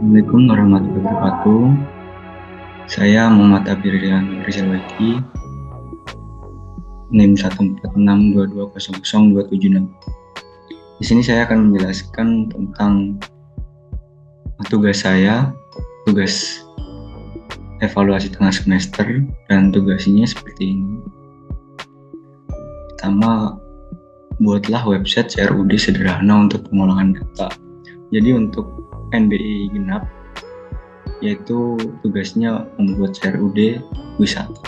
Assalamualaikum warahmatullahi wabarakatuh. Saya Muhammad Abirian Rizalwaki, NIM 14622000276. Di sini saya akan menjelaskan tentang tugas saya, tugas evaluasi tengah semester, dan tugasnya seperti ini. Pertama, buatlah website CRUD sederhana untuk pengolahan data. Jadi untuk NBI genap, yaitu tugasnya membuat CRUD wisata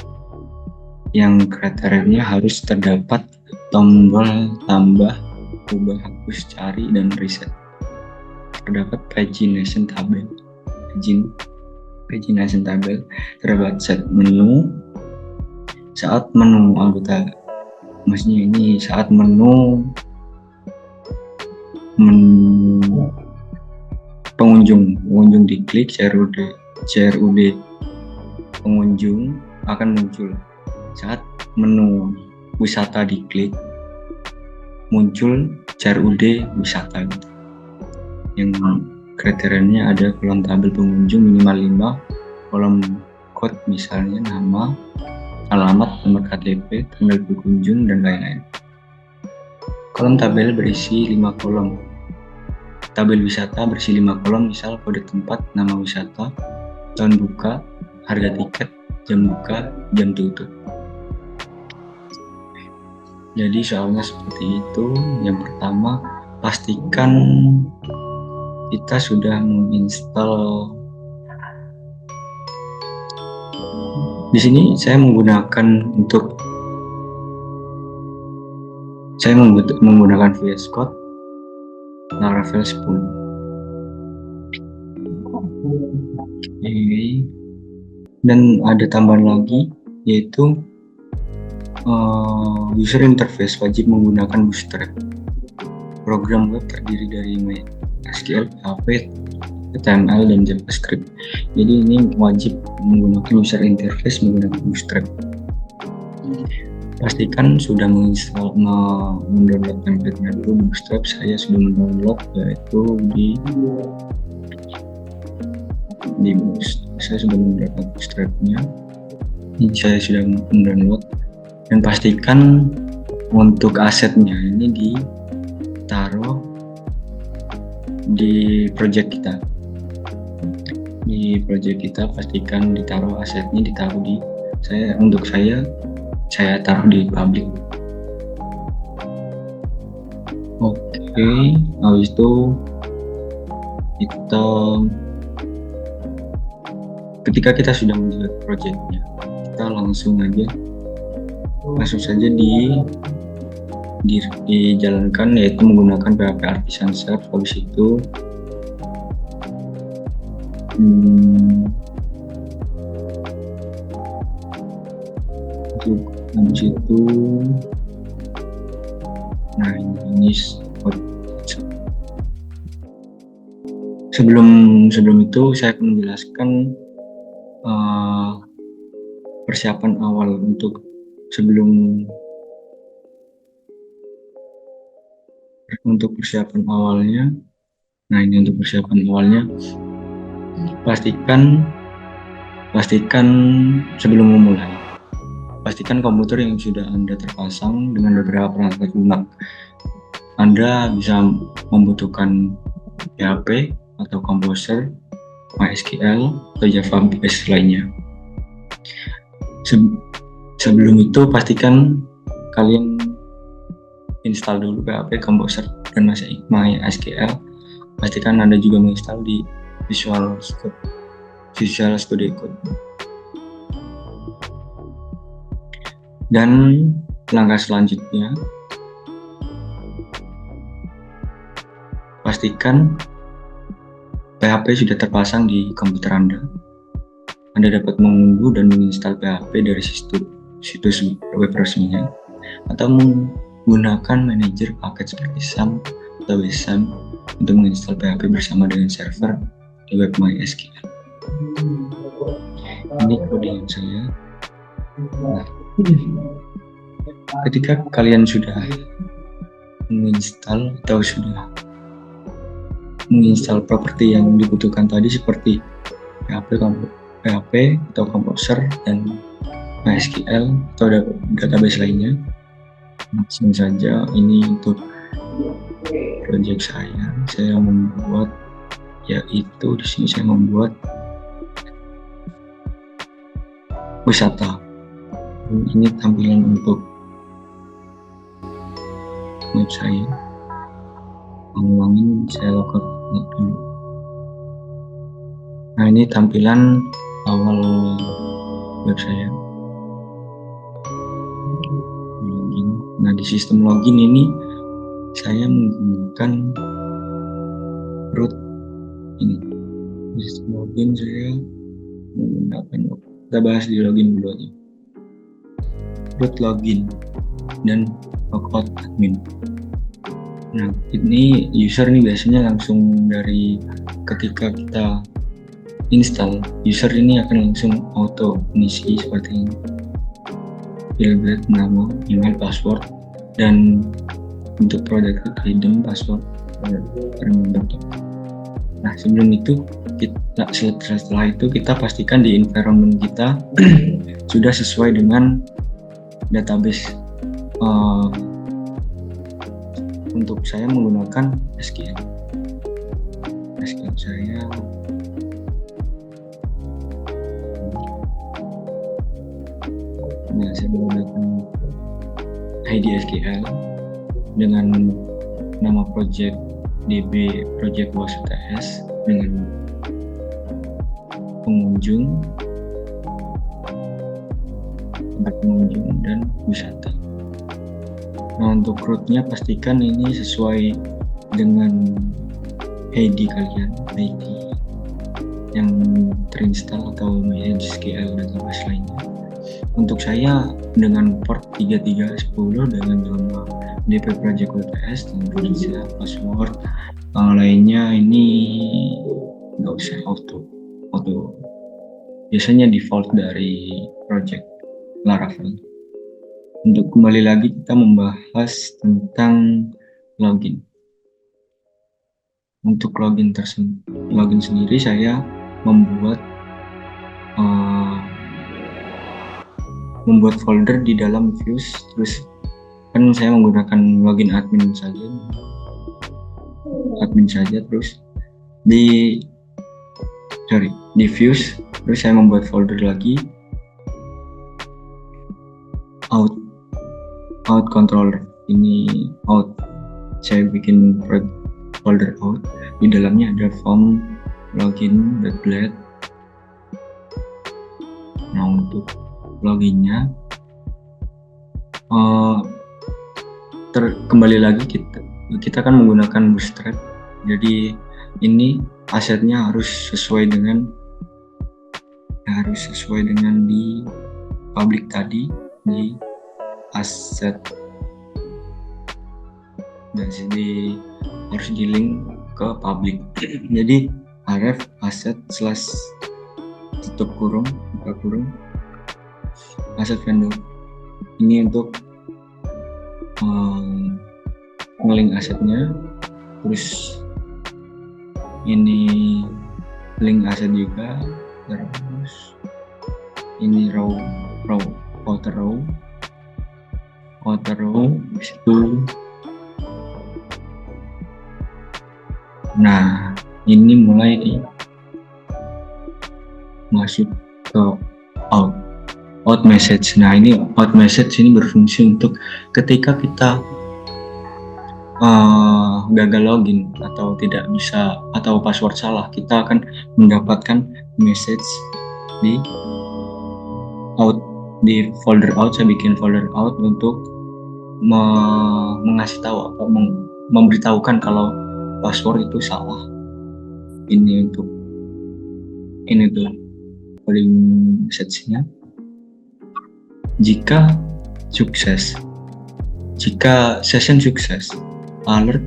yang kriterianya harus terdapat tombol tambah, ubah, hapus, cari, dan riset. Terdapat pagination tabel, terdapat set menu. Saat menu anggota, maksudnya ini saat menu pengunjung diklik, CRUD pengunjung akan muncul. Saat menu wisata diklik, muncul CRUD wisata yang kriterianya ada kolom tabel pengunjung minimal 5, kolom code misalnya nama, alamat, nomor KTP, tanggal berkunjung, dan lain-lain. Kolom tabel berisi 5 kolom. Tabel wisata berisi 5 kolom, misal kode tempat, nama wisata, tahun buka, harga tiket, jam buka, jam tutup. Jadi soalnya seperti itu. Yang pertama, pastikan kita sudah menginstal. Di sini saya menggunakan VS Code Laravel 10. Dan ada tambahan lagi, yaitu user interface wajib menggunakan Bootstrap. Program web terdiri dari MySQL, PHP, HTML, dan JavaScript. Jadi ini wajib menggunakan user interface menggunakan Bootstrap. Pastikan sudah mendownload template-nya dulu. Bootstrap saya sudah mendownload, yaitu saya sudah mendownload Bootstrap-nya. Ini saya sudah mendownload, dan pastikan untuk asetnya ini ditaruh di project kita. Di project kita pastikan ditaruh asetnya, saya taruh di public. Oke, habis itu ketika kita sudah membuat projectnya, kita langsung saja dijalankan, yaitu menggunakan PHP Artisan Serve. Habis itu ini sebelum itu saya akan menjelaskan persiapan awal untuk persiapan awalnya. Nah, ini untuk persiapan awalnya, pastikan sebelum memulai, pastikan komputer yang sudah Anda terpasang dengan beberapa perangkat lunak. Anda bisa membutuhkan PHP atau Composer, MySQL, atau Java base lainnya. Sebelum itu, pastikan kalian install dulu PHP, Composer, dan MySQL. Pastikan Anda juga menginstal di Visual Studio Code. Dan langkah selanjutnya, pastikan PHP sudah terpasang di komputer Anda. Anda dapat mengunduh dan menginstal PHP dari situs web resminya, atau menggunakan manajer paket seperti SAM atau WSAM untuk menginstal PHP bersama dengan server di web MySQL. Ini codingan saya. Nah, ketika kalian sudah menginstal atau sudah menginstal properti yang dibutuhkan tadi seperti PHP atau Composer dan MySQL atau database lainnya. Langsung saja, ini untuk project saya membuat, yaitu di sini saya membuat wisata. Ini tampilan untuk web saya. Ulangin, saya logout dulu. Nah, ini tampilan awal web saya. Login. Nah, di sistem login ini saya menggunakan root ini. Di sistem login saya menggunakan, kita bahas di login dulu aja. Root login dan logout admin. Nah, ini user nih biasanya langsung dari ketika kita install, user ini akan langsung auto mengisi seperti ini. Fielded, nama, email, password, dan untuk product item, password, remember. Nah, sebelum itu setelah itu kita pastikan di environment kita sudah sesuai dengan database. Untuk saya menggunakan SQL saya saya menggunakan ID SQL dengan nama project DB project WasUTS dengan pengunjung, tempat pengunjung dan wisata. Nah, untuk rootnya pastikan ini sesuai dengan ID kalian, ID yang terinstall atau MySQL database lainnya. Untuk saya dengan port 3310 dengan nama DP Project WTS, tentu saja password lainnya ini nggak usah auto. Biasanya default dari project Laravel. Untuk kembali lagi kita membahas tentang login. Untuk login sendiri saya membuat folder di dalam views, terus kan saya menggunakan login admin saja, terus di views, terus saya membuat folder lagi out controller. Ini out, saya bikin folder out, di dalamnya ada form login .blade. Nah, untuk loginnya kembali lagi kita kan menggunakan Bootstrap, jadi ini asetnya harus sesuai dengan di public tadi, di aset dan harus di link ke public. Jadi ref aset slash tutup kurung buka kurung aset vendor. Ini untuk nge-link asetnya, terus ini link aset juga, terus ini outer row itu. Nah, ini mulai masuk ke out message. Nah, ini out message ini berfungsi untuk ketika kita gagal login atau tidak bisa atau password salah, kita akan mendapatkan message di folder out. Saya bikin folder out untuk mengasih tahu atau memberitahukan kalau password itu salah. Ini tuh calling message-nya. Jika session sukses, alert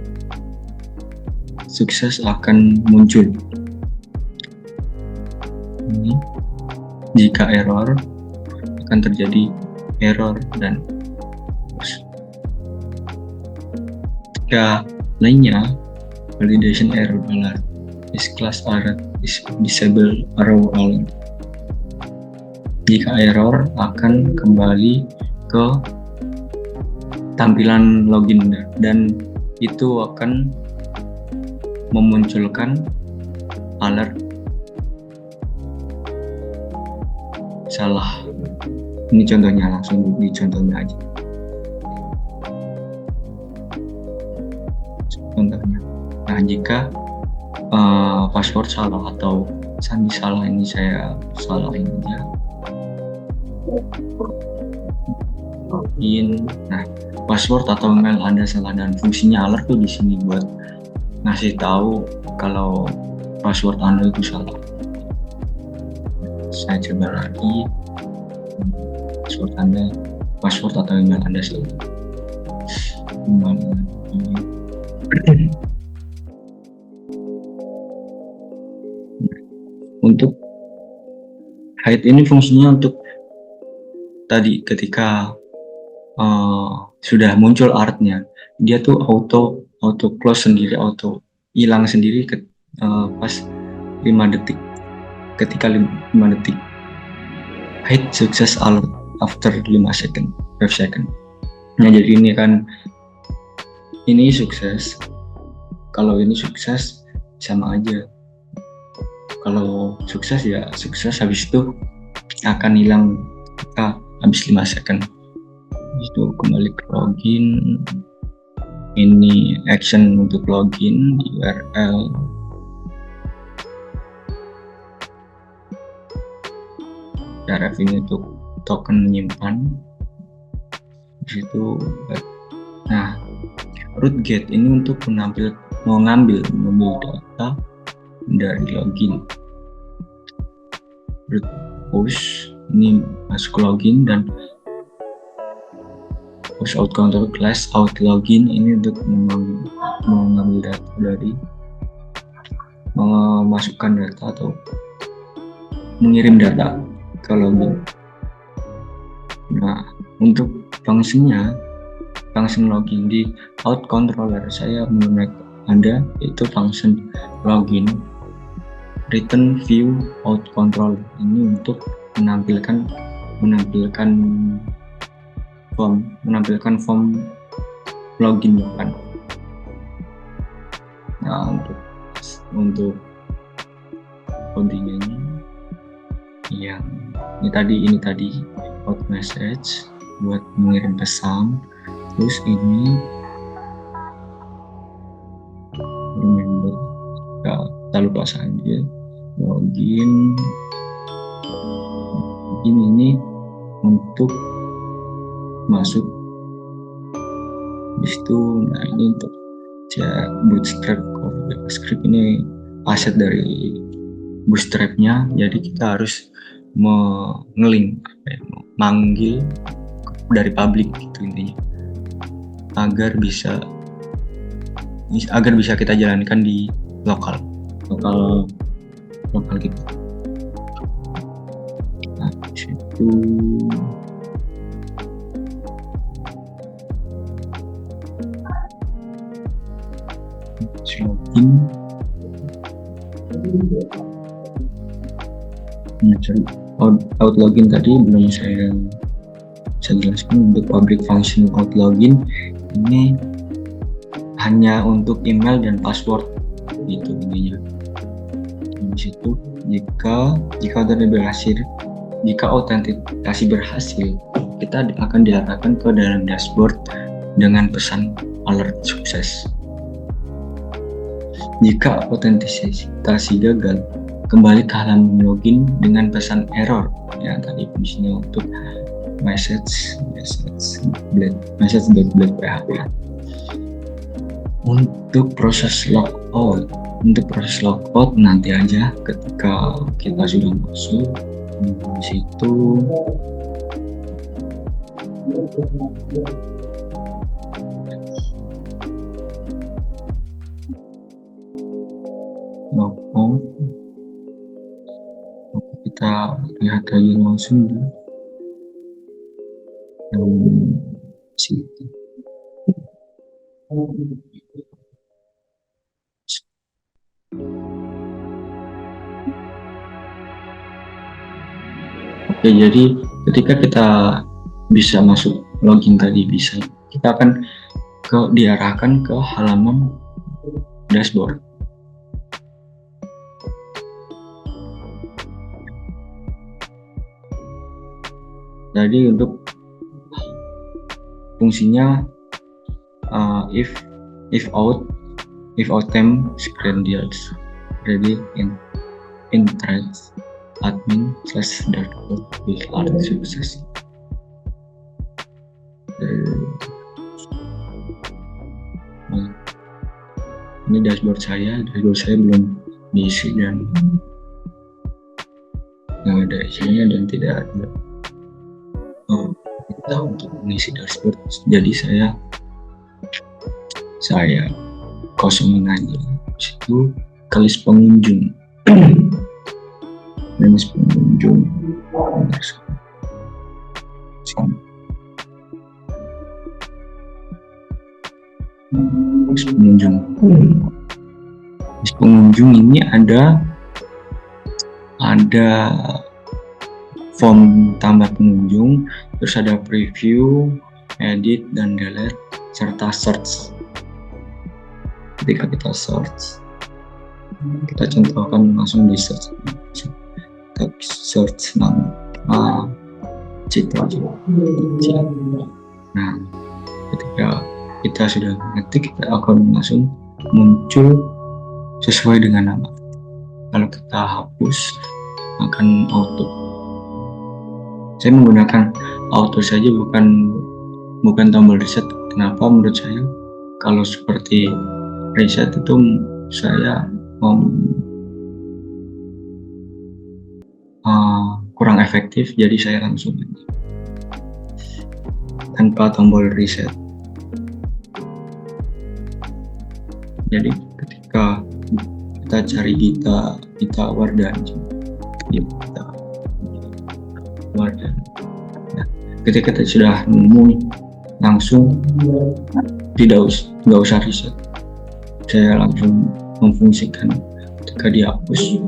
sukses akan muncul. Ini jika error akan terjadi error, dan jika lainnya validation error alert. This class alert is disable error alert. Jika error akan kembali ke tampilan login dan itu akan memunculkan alert salah. Ini contohnya, langsung di contohnya aja. Contohnya, nah jika password salah atau sandi salah, ini saya salahin aja. Login, nah password atau email Anda salah dan fungsinya alert tuh di sini buat ngasih tahu kalau password Anda itu salah. Saya coba lagi, password atau email Anda salah. Kembali lagi. Untuk hide ini fungsinya untuk tadi ketika sudah muncul artnya, dia tuh auto close sendiri, auto hilang sendiri pas 5 detik. Ketika 5 detik, hide success alert after 5 second. Nah jadi ini kan, ini sukses. Kalau ini sukses sama aja. Kalau sukses ya sukses, habis itu akan hilang habis 5 second. Itu kembali ke login. Ini action untuk login, URL. Ref ini untuk token menyimpan. Di situ. Nah, root get ini untuk mengambil data dari login. Root push ini masuk login, dan push out counter class out login ini untuk mengambil data dari memasukkan data atau mengirim data ke login. Nah, untuk function login di out controller saya menggunakan yaitu function login return view out controller. Ini untuk menampilkan form login kan. Nah, untuk codingnya yang ini tadi out message buat mengirim pesan. Terus ini remember, tak lupa saja login. Ini untuk masuk di situ. Nah ini untuk bootstrap JavaScript, ini aset dari bootstrapnya, jadi kita harus mengelink, manggil dari public gitu intinya, agar bisa kita jalankan di lokal kita. Nah, di situ login. Out login tadi belum saya jelaskan. Untuk public function out login ini hanya untuk email dan password gitu intinya. Di situ jika autentikasi berhasil, kita akan diarahkan ke dalam dashboard dengan pesan alert sukses. Jika autentisasi gagal, kembali ke halaman login dengan pesan error. Ya, tadi fungsinya untuk message.black.php. Untuk proses logout nanti aja ketika kita sudah masuk di situ. Logout kita lihat aja langsung di situ. Oke, jadi ketika kita bisa masuk login tadi, kita akan diarahkan ke halaman dashboard. Jadi untuk fungsinya if item screen deals ready in threads admin / dashboard with alert success. Ini dashboard saya belum diisi dan nggak ada isinya dan tidak ada kita untuk mengisi dashboard. Jadi saya kosongin aja. Situ list pengunjung. List pengunjung. List pengunjung ini ada form tambah pengunjung, terus ada preview, edit dan delete, serta search. Ketika kita search, kita contohkan langsung di search. Kita search nama Citra. Nah, ketika kita sudah mengetik, kita akan langsung muncul sesuai dengan nama. Kalau kita hapus, akan auto. Saya menggunakan auto saja, bukan tombol reset. Kenapa? Menurut saya kalau seperti reset itu saya kurang efektif, jadi saya langsung tanpa tombol reset. Jadi ketika kita cari Gita Wardani, nah, ketika kita sudah nemu langsung nggak usah riset, saya langsung memfungsikan. Ketika dihapus,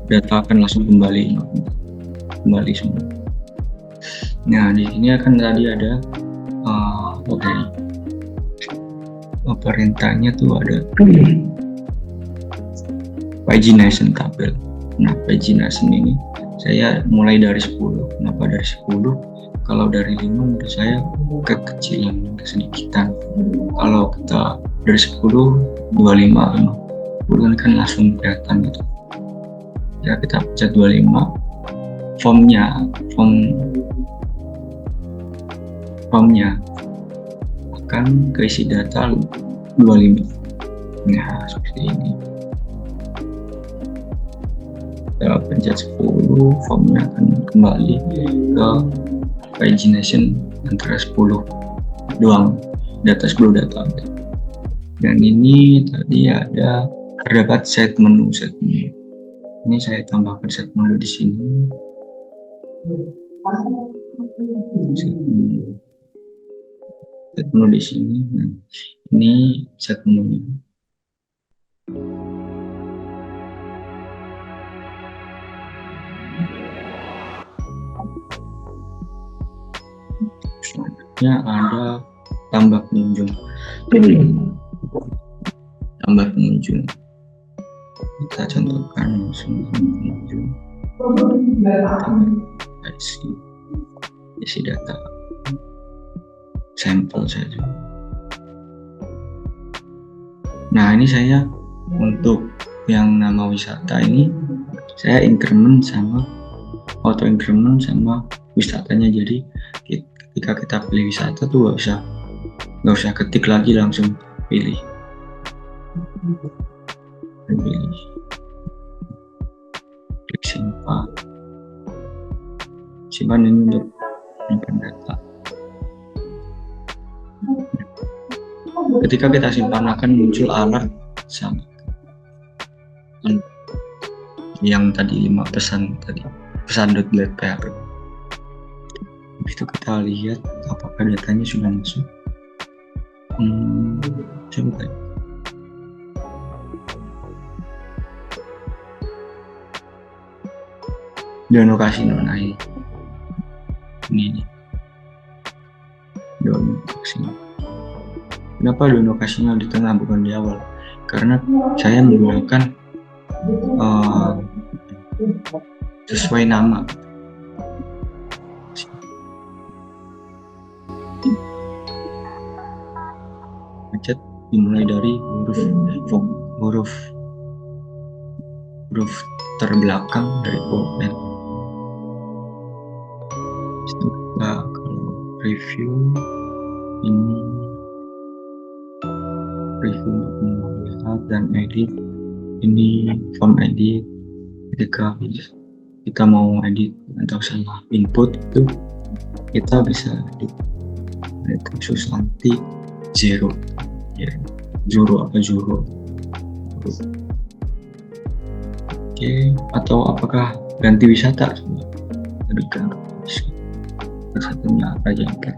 data akan langsung kembali semua. Nah, di sini akan tadi ada perintahnya tuh ada pagination tabel. Nah, pagination ini saya mulai dari 10. Kenapa dari 10? Kalau dari 5 menurut saya kekecilan, kesedikitan. Kalau kita dari 10, 25, 50 kan langsung kelihatan gitu. Ya, kita pencet 25. Formnya akan keisi data 25. Nah, seperti ini. Kita pencet 10, formnya akan kembali ke pagination antara 10 doang, data 10 data. Dan ini tadi terdapat set menu. Ini saya tambahkan set menu di sini. Set menu di sini. Nah, ini set menu. Selanjutnya ada tambah pengunjung. Kita contohkan langsung pengunjung. Isi data sampel saja. Nah, ini saya untuk yang nama wisata ini saya auto increment sama wisatanya. Jadi ketika kita pilih wisata tuh nggak usah ketik lagi, langsung pilih. Klik simpan ini untuk menyimpan data. Ketika kita simpan akan muncul alert sama yang tadi 5 pesan.get.php. Itu kita lihat apakah datanya sudah masuk. Coba. Dono Kasino. Nah ini Dono Kasino. Kenapa Dono Kasino di tengah bukan di awal? Karena saya menggunakan sesuai nama. Macet dimulai dari huruf terbelakang dari O-N. Setelah kalau review ini review untuk melihat dan edit, ini font edit. Ketika kita mau edit atau salah input itu kita bisa edit khusus nanti zero oke, atau apakah ganti wisata berikan wisatanya Raja Ampat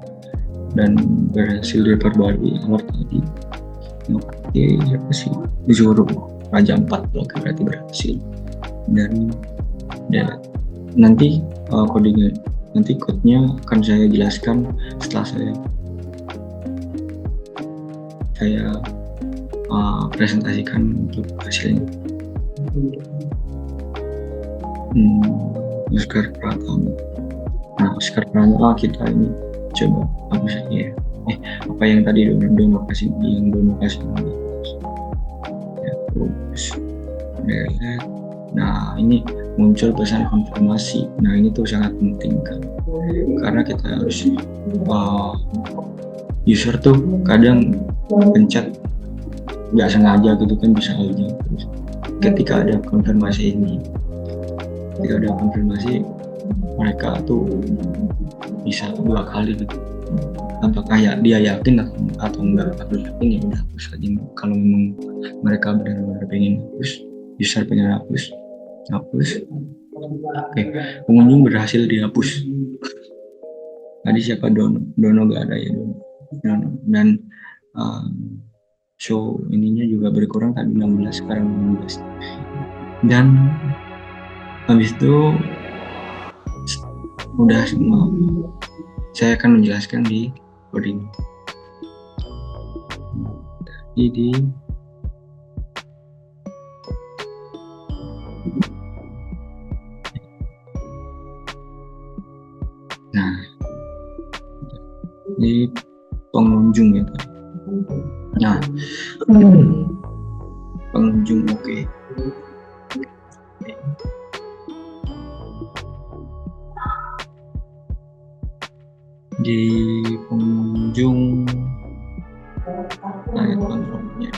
dan berhasil diperbarui awal tadi. Oke, siapa sih Zoro Raja Ampat? Oke, berarti berhasil. Dan nanti kodenya, nanti code-nya akan saya jelaskan setelah saya presentasikan untuk hasilnya. Oscar Pratama. Nah, Oscar Pratama kita ini coba apa saja ya? Apa yang tadi Dono Kasino ya, terus delete. Nah, ini muncul pesan konfirmasi. Nah, ini tuh sangat penting kan, karena kita harus user tuh kadang pencet nggak sengaja gitu kan, bisa aja. Terus ketika ada konfirmasi mereka tuh bisa 2 kali gitu. Apakah dia yakin atau enggak? Kalau yakin ya udah hapus aja. Kalau memang mereka benar-benar pengen hapus, user pengen hapus. Oke, pengunjung berhasil dihapus. Tadi siapa? Dono nggak ada ya, Dono. Dan show ininya juga berkurang, tadi 16 sekarang 16. Dan habis itu udah semua. Saya akan menjelaskan di coding. Jadi di pengunjung ya. Nah, pengunjung oke. Di pengunjung lihat kontrolnya.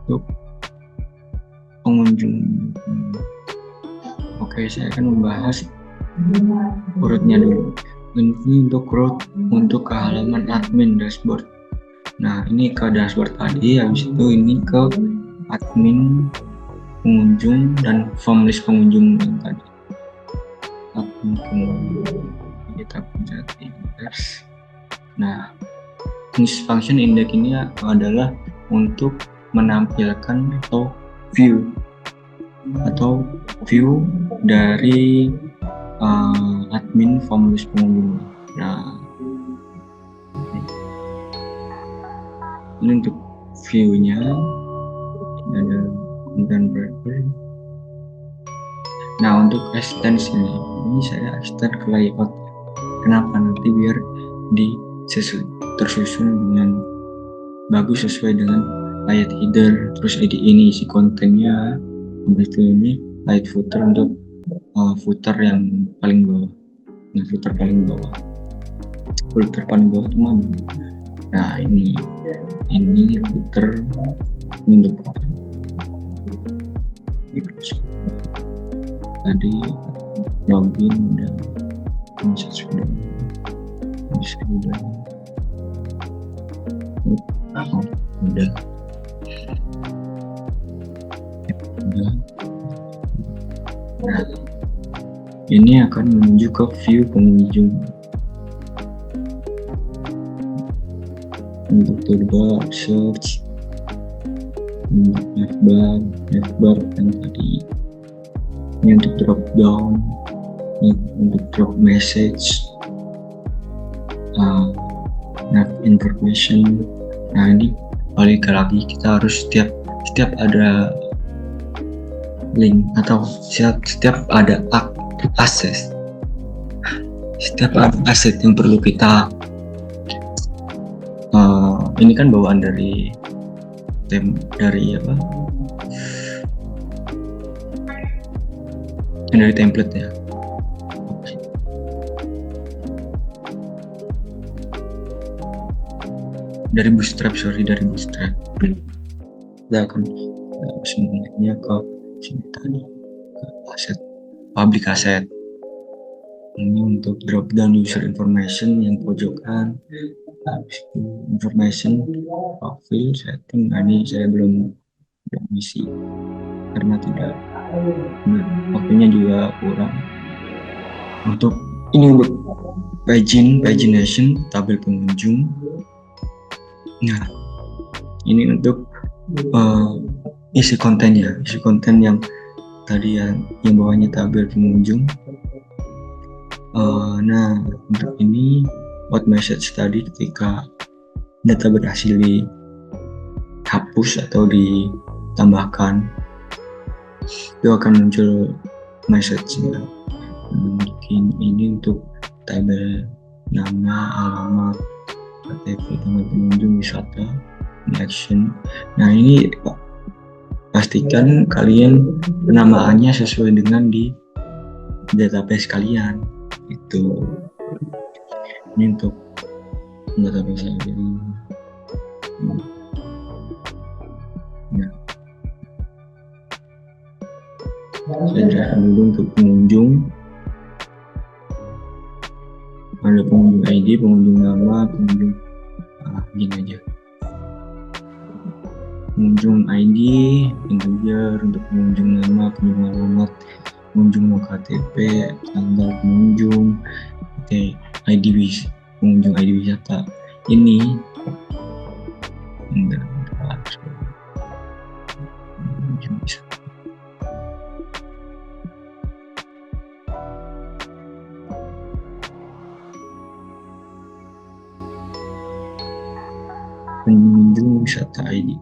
Untuk pengunjung, oke, saya akan membahas urutnya dulu. Ini untuk root untuk ke halaman admin dashboard. Nah, ini ke dashboard tadi, habis itu ini ke admin pengunjung dan form list pengunjung yang tadi. Admin pengunjung kita pencet index. Nah, this function index ini adalah untuk menampilkan atau view dari admin form list pengunjung. Nah, ini untuk view-nya ada content wrapper. Nah, untuk extension ini saya extend ke layout. Kenapa? Nanti biar tersusun dengan bagus sesuai dengan layout header, terus ini isi kontennya, habis itu ini light footer untuk footer yang paling bawah. Nah, footer paling bawah itu mana? Nah, ini footer untuk tadi login dan sudah udah. Nah, Ini akan menuju ke view pengunjung. Untuk toolbar, search, untuk navbar yang tadi. Ini untuk drop down, ini untuk drop message, nav information. Nah ini balik lagi, kita harus setiap ada link atau setiap ada akses, setiap ada aset yang perlu kita ini kan bawaan dari dari template ya. Dari bootstrap. Kita akan semuanya ke sini tadi, ke aset, public asset. Ini untuk drop down user information yang pojokan, information, profile, setting. Nah, ini saya belum isi karena tidak, waktunya juga kurang. Untuk ini untuk pagination, tabel pengunjung. Nah, ini untuk isi konten yang tadi yang bawahnya tabel pengunjung. Nah, untuk ini what message tadi, ketika data berhasil dihapus atau ditambahkan, itu akan muncul message-nya. Mungkin ini untuk tabel nama, alamat, KTP, tanggal pengunjung, wisata, action. Nah ini pastikan kalian penamaannya sesuai dengan di database kalian. Itu ini untuk database saya. Nah, saya jelaskan dulu untuk pengunjung. Ada pengunjung ID, pengunjung nama, pengunjung gini aja. Pengunjung ID, integer. Untuk pengunjung nama, pengunjung alamat, pengunjung KTP, tanggal pengunjung, ID pengunjung ID wisata. Ini pengunjung wisata ID.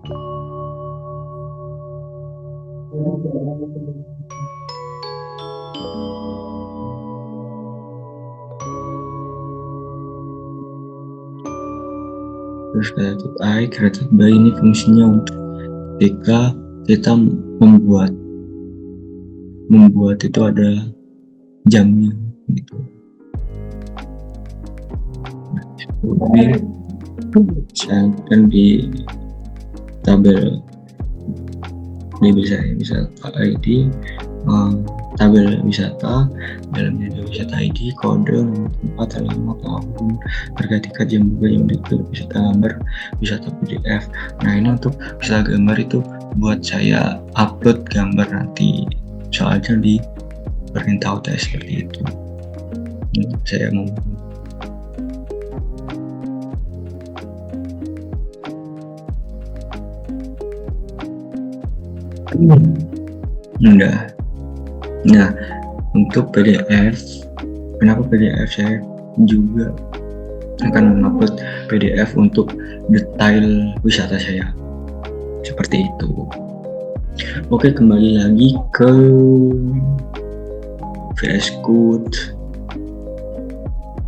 Terus created by ini fungsinya untuk ketika kita membuat itu ada jamnya gitu. Ini saya kan di tabel ini bisa ID, tabel wisata, dalamnya ada wisata ID, kode, tempat, alamat, tahun, harga tiket, jam buka, jam tutup, wisata gambar, wisata PDF. Nah ini untuk wisata gambar itu buat saya upload gambar nanti, soalnya di perintah UTS seperti itu. Saya mau udah. Nah untuk PDF, kenapa PDF, saya juga akan mengupload PDF untuk detail wisata saya seperti itu. Oke, kembali lagi ke VS Code.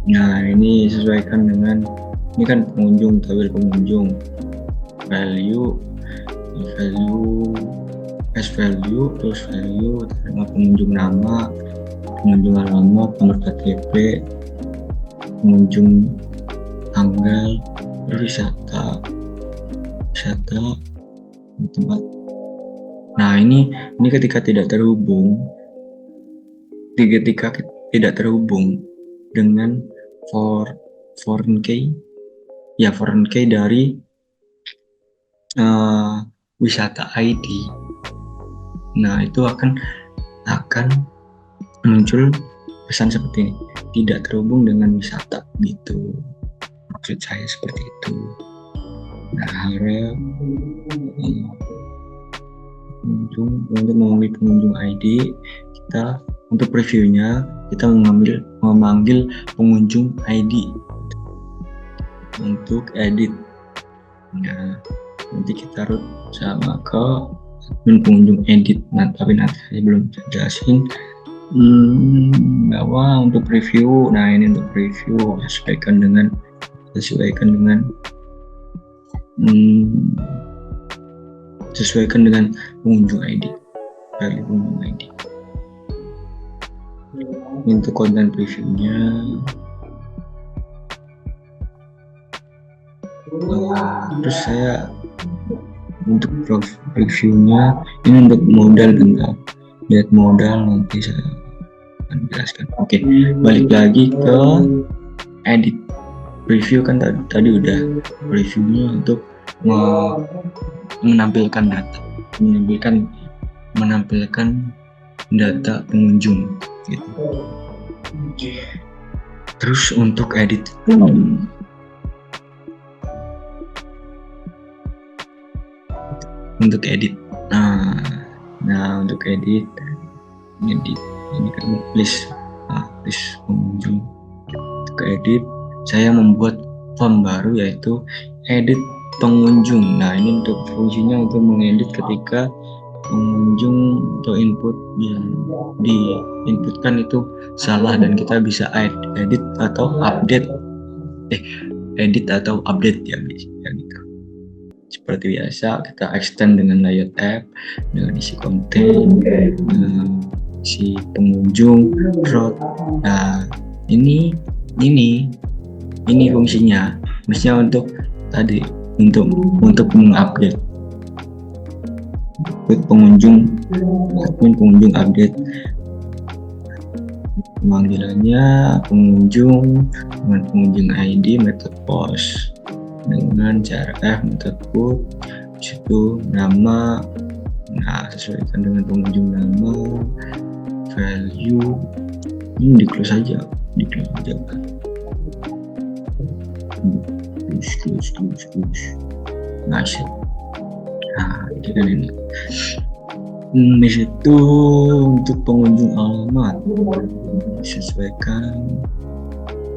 Nah ini sesuaikan dengan ini kan pengunjung, tabel pengunjung, value, terus value, terima pengunjung nama, pengunjung alamat, nomor KTP, pengunjung tanggal, terus wisata tempat. Nah ini ketika tidak terhubung dengan foreign key dari wisata ID. Nah itu akan muncul pesan seperti ini, tidak terhubung dengan wisata gitu, maksud saya seperti itu. Nah, harap pengunjung, untuk memenuhi pengunjung ID, kita untuk previewnya kita memanggil pengunjung ID untuk edit. Nah, nanti kita root sama ke admin pengunjung edit. Nah, tapi nanti saya belum jelasin bahwa untuk preview. Nah, ini untuk preview sesuaikan dengan pengunjung ID, value pengunjung ID. Untuk konten previewnya, terus saya untuk previewnya ini untuk modal, bentar lihat modal nanti saya akan jelaskan. Oke, balik lagi ke edit. Preview kan tadi udah, previewnya untuk menampilkan data pengunjung gitu. Terus untuk edit untuk edit untuk edit ini kan list pengunjung. Untuk edit saya membuat form baru yaitu edit pengunjung. Nah, ini untuk fungsinya untuk mengedit ketika pengunjung atau input yang diinputkan itu salah, dan kita bisa edit atau update ya gitu. Seperti biasa kita extend dengan layout app, dengan isi konten, si pengunjung, route. Nah, ini fungsinya untuk tadi, untuk mengupdate admin pengunjung update. Pemanggilannya pengunjung dengan pengunjung ID, method post dengan CRF, method put, situ nama. Nah, sesuaikan dengan pengunjung nama, value ini di close aja kan. Nice. Nah, jadi kan ini. Di situ untuk pengunjung alamat disesuaikan,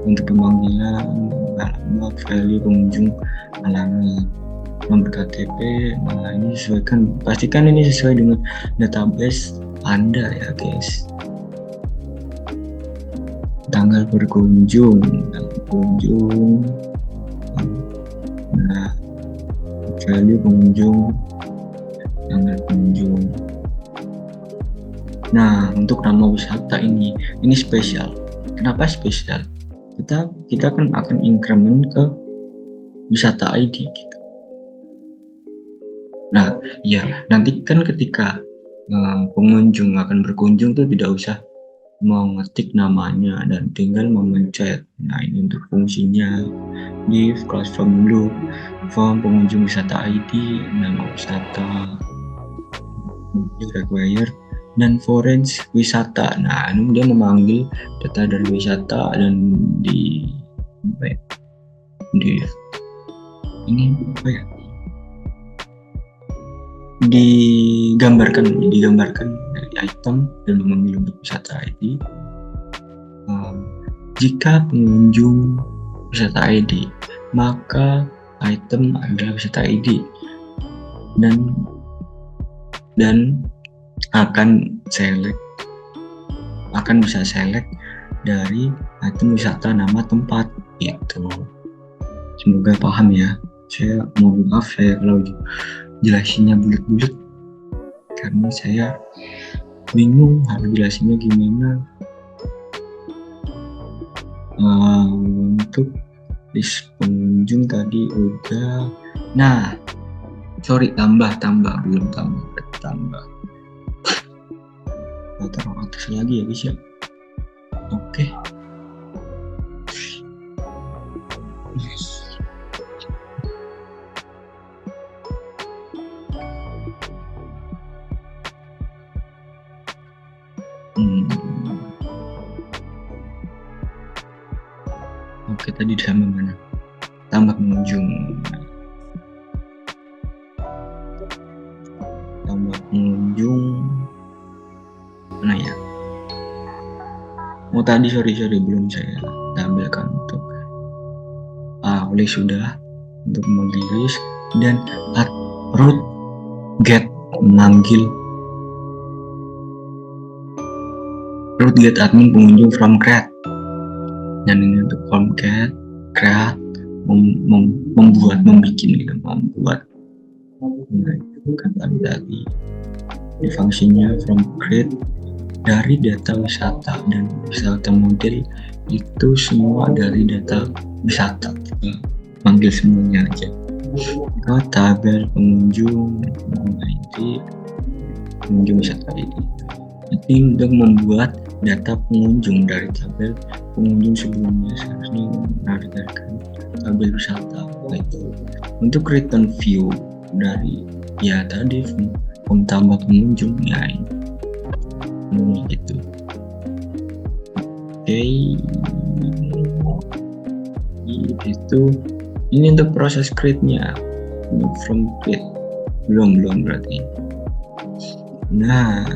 untuk pemanggilan alamat, value pengunjung alamat, nomor KTP. Nah, ini sesuaikan, pastikan ini sesuai dengan database Anda ya guys. Tanggal berkunjung, nah, value pengunjung, tanggal pengunjung. Nah, untuk nama wisata ini spesial. Kenapa spesial? Kita kan akan increment ke wisata ID gitu. Nah, ya nanti kan ketika pengunjung akan berkunjung tuh tidak usah mengetik namanya dan tinggal memencet. Nah, ini untuk fungsinya di platform dulu, form pengunjung wisata ID, nama wisata, require, dan forange wisata. Nah, ini dia memanggil data dari wisata dan digambarkan dari item dan memanggil untuk wisata ID. Jika pengunjung wisata ID, maka item adalah wisata ID dan akan bisa select dari item wisata nama tempat gitu. Semoga paham ya. Saya mohon maaf kalau jelasinnya bulat-bulat, karena saya bingung harus jelasinnya gimana. Untuk list pengunjung tadi udah. Nah, sorry, tambah belum tambah. Taruh atas lagi ya guys ya. Oke. tadi sampai mana? Tambah pengunjung. Tambah pengunjung mana ya? Tadi sorry belum saya tampilkan untuk oleh sudah untuk menulis dan root get memanggil root get admin pengunjung from create, dan ini untuk from create membuat kata dari fungsinya from create dari data wisata, dan wisata model itu semua dari data wisata, kita panggil semuanya aja. Tabel pengunjung ID, pengunjung wisata ID. Ini untuk membuat data pengunjung dari tabel pengunjung sebelumnya, seharusnya menarikkan tabel wisata itu. Untuk return view dari tadi tambah pengunjung ini gitu. Itu ini untuk proses create-nya. From create belum berarti. Nah,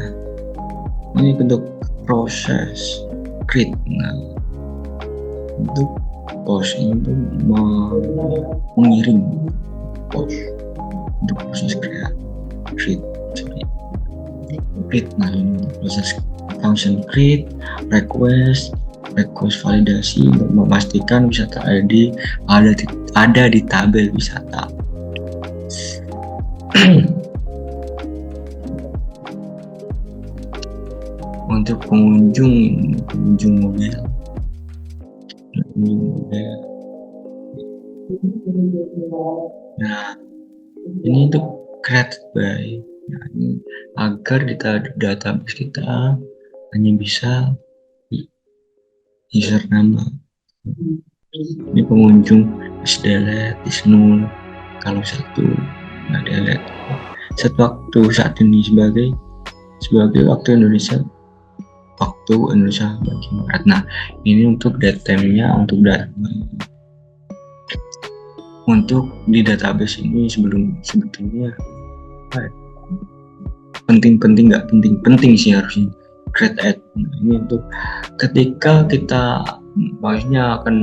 ini untuk proses create. Nah, untuk post ini untuk mengirim post untuk proses create. Nah, ini proses function create, request validasi untuk memastikan wisata ID ada di tabel wisata. Untuk pengunjung model. Nah, ini untuk created by. Nah, ini agar database kita hanya bisa user nama. Ini pengunjung is delete, is null. Kalau satu delete. Saat ini sebagai waktu Indonesia bagian barat. Nah, ini untuk datamenya, untuk di database ini sebetulnya penting sih harusnya create add. Nah, ini untuk ketika kita maksudnya akan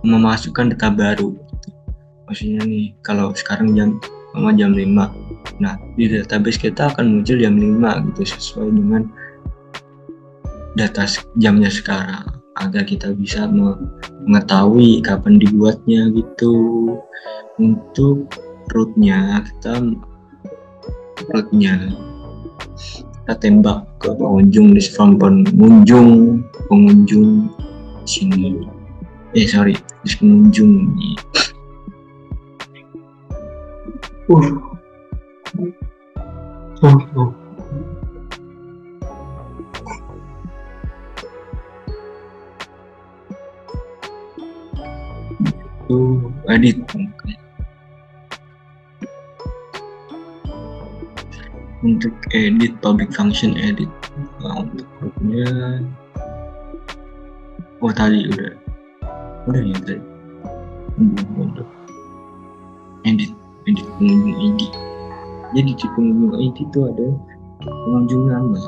memasukkan data baru. Maksudnya nih, kalau sekarang jam 5. Nah, di database kita akan muncul jam 5 gitu, sesuai dengan data jamnya sekarang, agar kita bisa mengetahui kapan dibuatnya gitu. Untuk rootnya kita tembak ke pengunjung, list from pengunjung sini. List pengunjung ini. Edit. Untuk edit public function edit. Nah, untuk grupnya tadi udah ya tadi. Untuk edit pengunjung ID. Jadi di pengunjung ID itu ada pengunjung nama,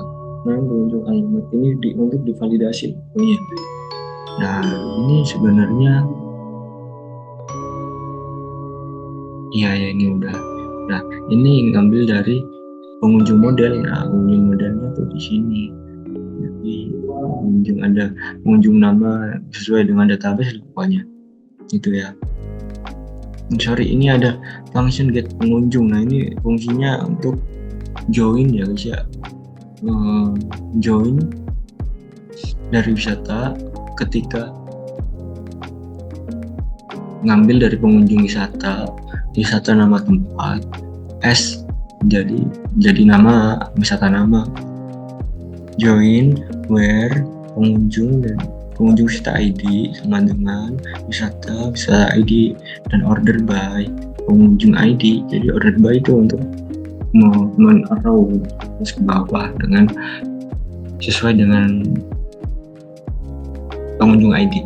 pengunjung alamat. Ini untuk divalidasi. Nah, ini sebenarnya ini udah. Nah, ini ngambil dari pengunjung model. Nah, pengunjung modelnya tuh di sini. Jadi pengunjung nama sesuai dengan database pokoknya. Itu ya. Ini ada function get pengunjung. Nah, ini fungsinya untuk join ya guys ya. Join dari wisata ketika ngambil dari pengunjung wisata nama tempat, jadi nama wisata nama. Join where pengunjung dan pengunjung wisata ID sama dengan wisata ID, dan order by pengunjung ID. Jadi order by itu untuk men-arrow ke bawah dengan sesuai dengan pengunjung ID.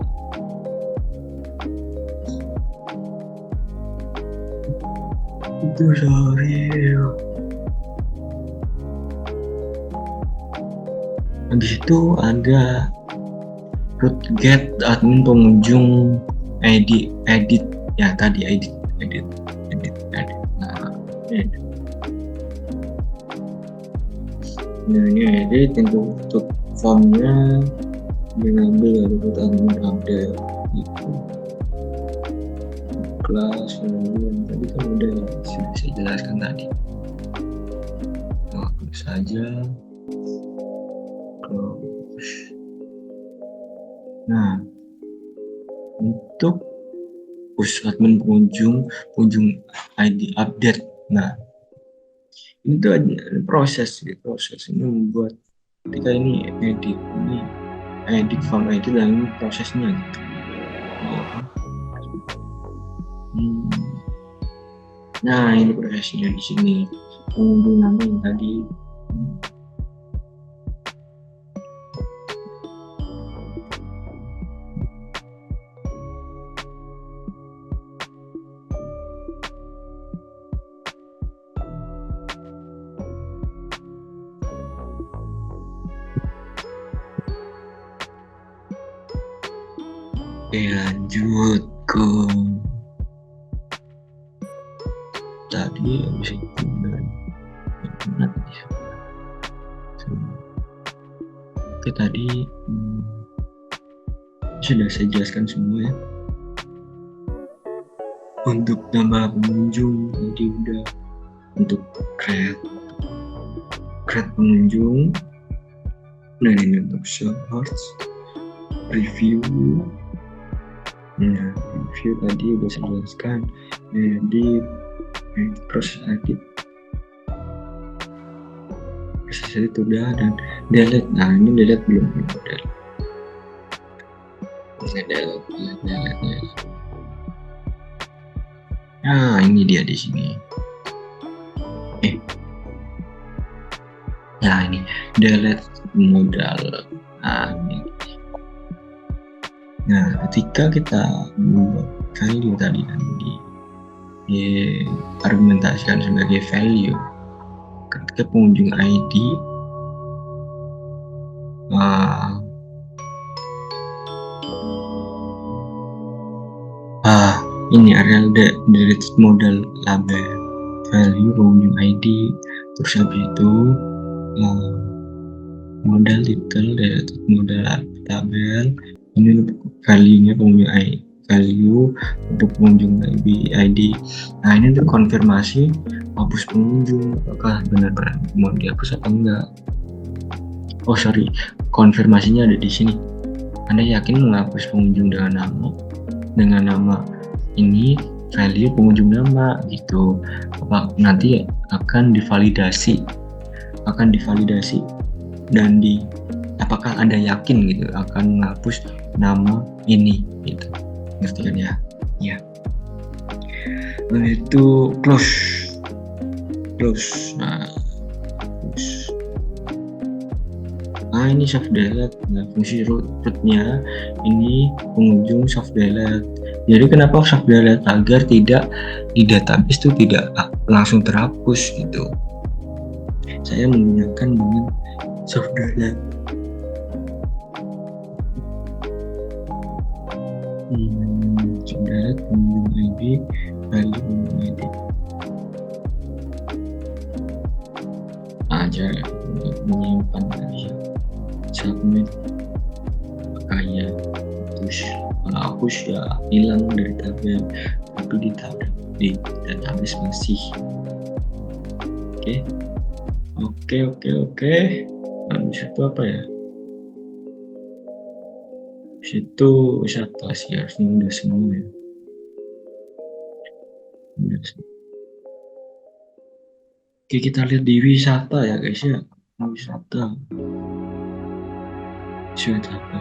Itu sorry. Habis itu ada root get admin pengunjung edit ya tadi edit. Nah ini edit untuk formnya diambil dari root admin update gitu. Kelas yang tadi kan udah sudah saya jelaskan tadi. Close saja. Close. Nah, untuk push admin pengunjung ID update. Nah, ini tuh proses ini membuat ketika ini edit form ID dan ini prosesnya gitu. Nah, ini prosesnya di sini. Pengunjung nama yang tadi. Oke, lanjut ke tadi habis itu mana tadi? Oke, tadi sudah saya jelaskan semua ya. Untuk tambah pengunjung jadi udah untuk create pengunjung. Nah ini untuk source review. Nah review tadi udah saya jelaskan. Jadi proses edit udah dan delete. Nah ini delete belum delete. Bisa delete. Nah ini dia di sini. Nah ini delete modal. Nah ketika kita membuat value tadi kan diargumentasikan sebagai value ketika pengunjung ID ini area deleted modal label value pengunjung ID, terus habis itu modal title deleted modal tabel. Ini value-nya pengunjung ID, value untuk pengunjung ID. Nah ini untuk konfirmasi hapus pengunjung, apakah benar-benar mau dihapus atau enggak. Konfirmasinya ada di sini. Anda yakin menghapus pengunjung dengan nama ini value pengunjung nama gitu. Nanti akan divalidasi dan apakah Anda yakin gitu akan menghapus nama ini gitu. Ngerti kan ya? Ya. Lalu itu close. Nah, close. Nah, ini soft delete. Nah, fungsi rootnya ini pengunjung soft delete. Jadi kenapa soft delete? Agar tidak di database itu tidak langsung terhapus gitu. Saya menggunakan dengan soft delete. Soft delete pengunjung ID, value pengunjung ID. Aja untuk menyimpan tadi submit kayak terus kalau hapus ya hilang dari tabel, tapi di database masih. Oke. Habis itu apa ya? Habis itu wisata sih, harusnya udah semua ya. Oke, kita lihat di wisata ya guys ya. Wisata. Wisata.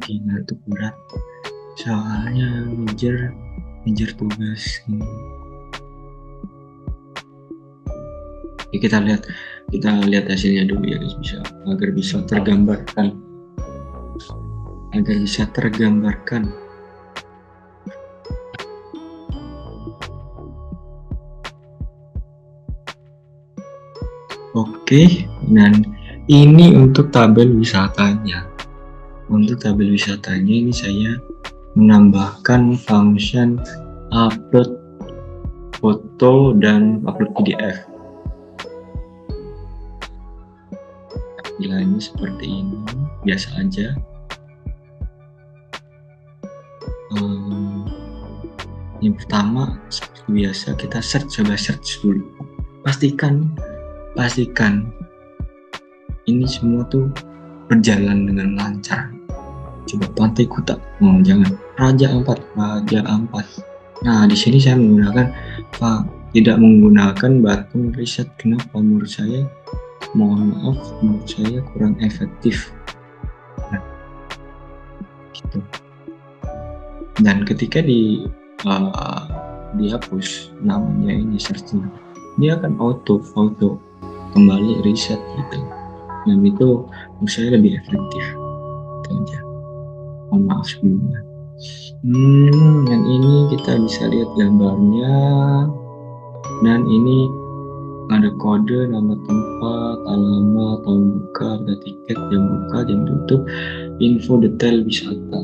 lagi, ngantuk berat. Soalnya ngejar tugas. Ya, kita lihat hasilnya dulu ya guys, agar bisa tergambarkan. Oke, dan ini untuk tabel wisatanya. Untuk tabel wisatanya ini saya menambahkan function upload foto dan upload PDF. Tampilannya seperti ini, biasa aja. Yang pertama seperti biasa kita coba search dulu. Pastikan ini semua tuh berjalan dengan lancar. Coba Pantai Kuta, jangan Raja Ampat. Nah, di sini saya tidak menggunakan button reset. Kenapa? Menurut saya kurang efektif. Nah, gitu. Dan ketika dihapus namanya ini searchnya, dia akan auto kembali reset gitu. Dan itu menurut saya lebih efektif. Itu aja. Mohon maaf sebelumnya. Dan ini kita bisa lihat gambarnya. Dan ini ada kode, nama tempat, alamat, tahun buka, ada tiket, jam buka, jam tutup, info detail wisata.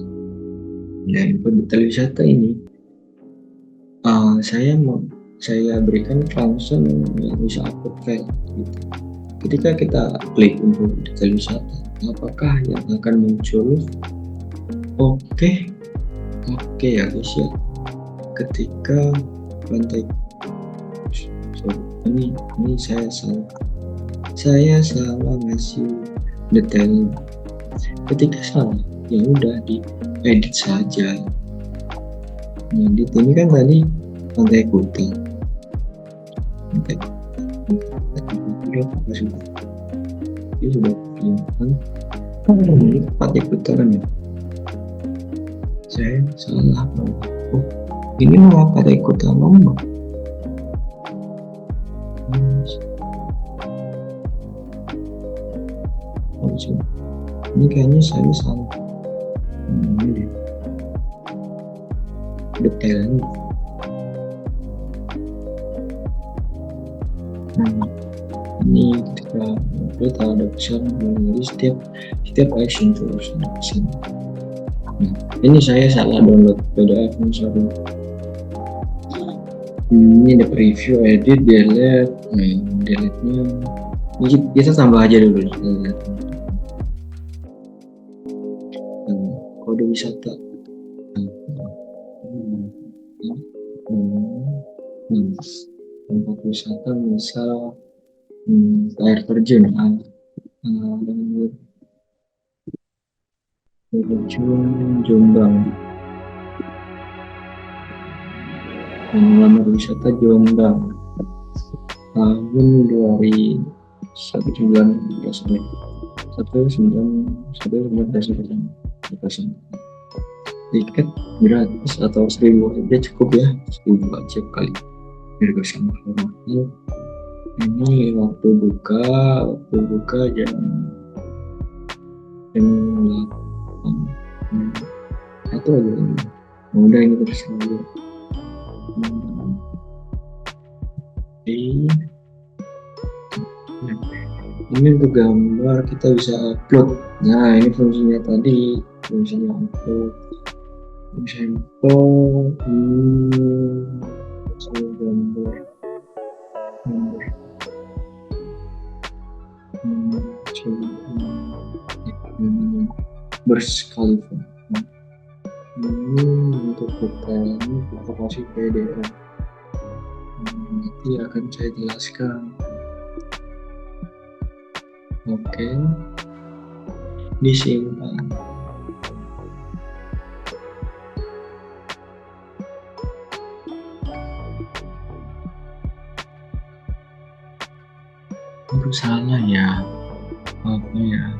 Nah, info detail wisata ini saya berikan function yang bisa upload file gitu. Ketika kita klik info detail wisata, apakah yang akan muncul? Oke ya guys ya. Ketika Pantai, ini saya salah ngasih detail. Ketika salah, ya udah di edit saja. Edit ini kan tadi Pantai Kuta. Ini sudah kelihatan. Ini Pantai Kuta kan ya. Saya salah. Ini mau Pantai Kuta Lombok. Ini kayaknya saya salah. Ini detailnya. Ini ketika kita ada pesan mengenai setiap action terus. Ini saya salah download PDF, sorry. Ini ada preview, edit, delete. Delete-nya ini kita tambah aja dulu. Kode wisata. Tempat wisata misal air terjun, Jombang. Lamar wisata Jombang tahun 2019. Tiket gratis atau 1.000 aja cukup ya, 1.000 aja kali biar gak sama mahal. Ini waktu buka jam 8 atau aja ini. Udah ini terus aja. Ini untuk gambar kita bisa upload. Nah, ini fungsinya tadi, fungsinya upload. Sampel gambar berskala. Ini untuk detail, kita kasih PDF. Nanti akan saya jelaskan. Oke, disimpan. Salah ya, apa ya?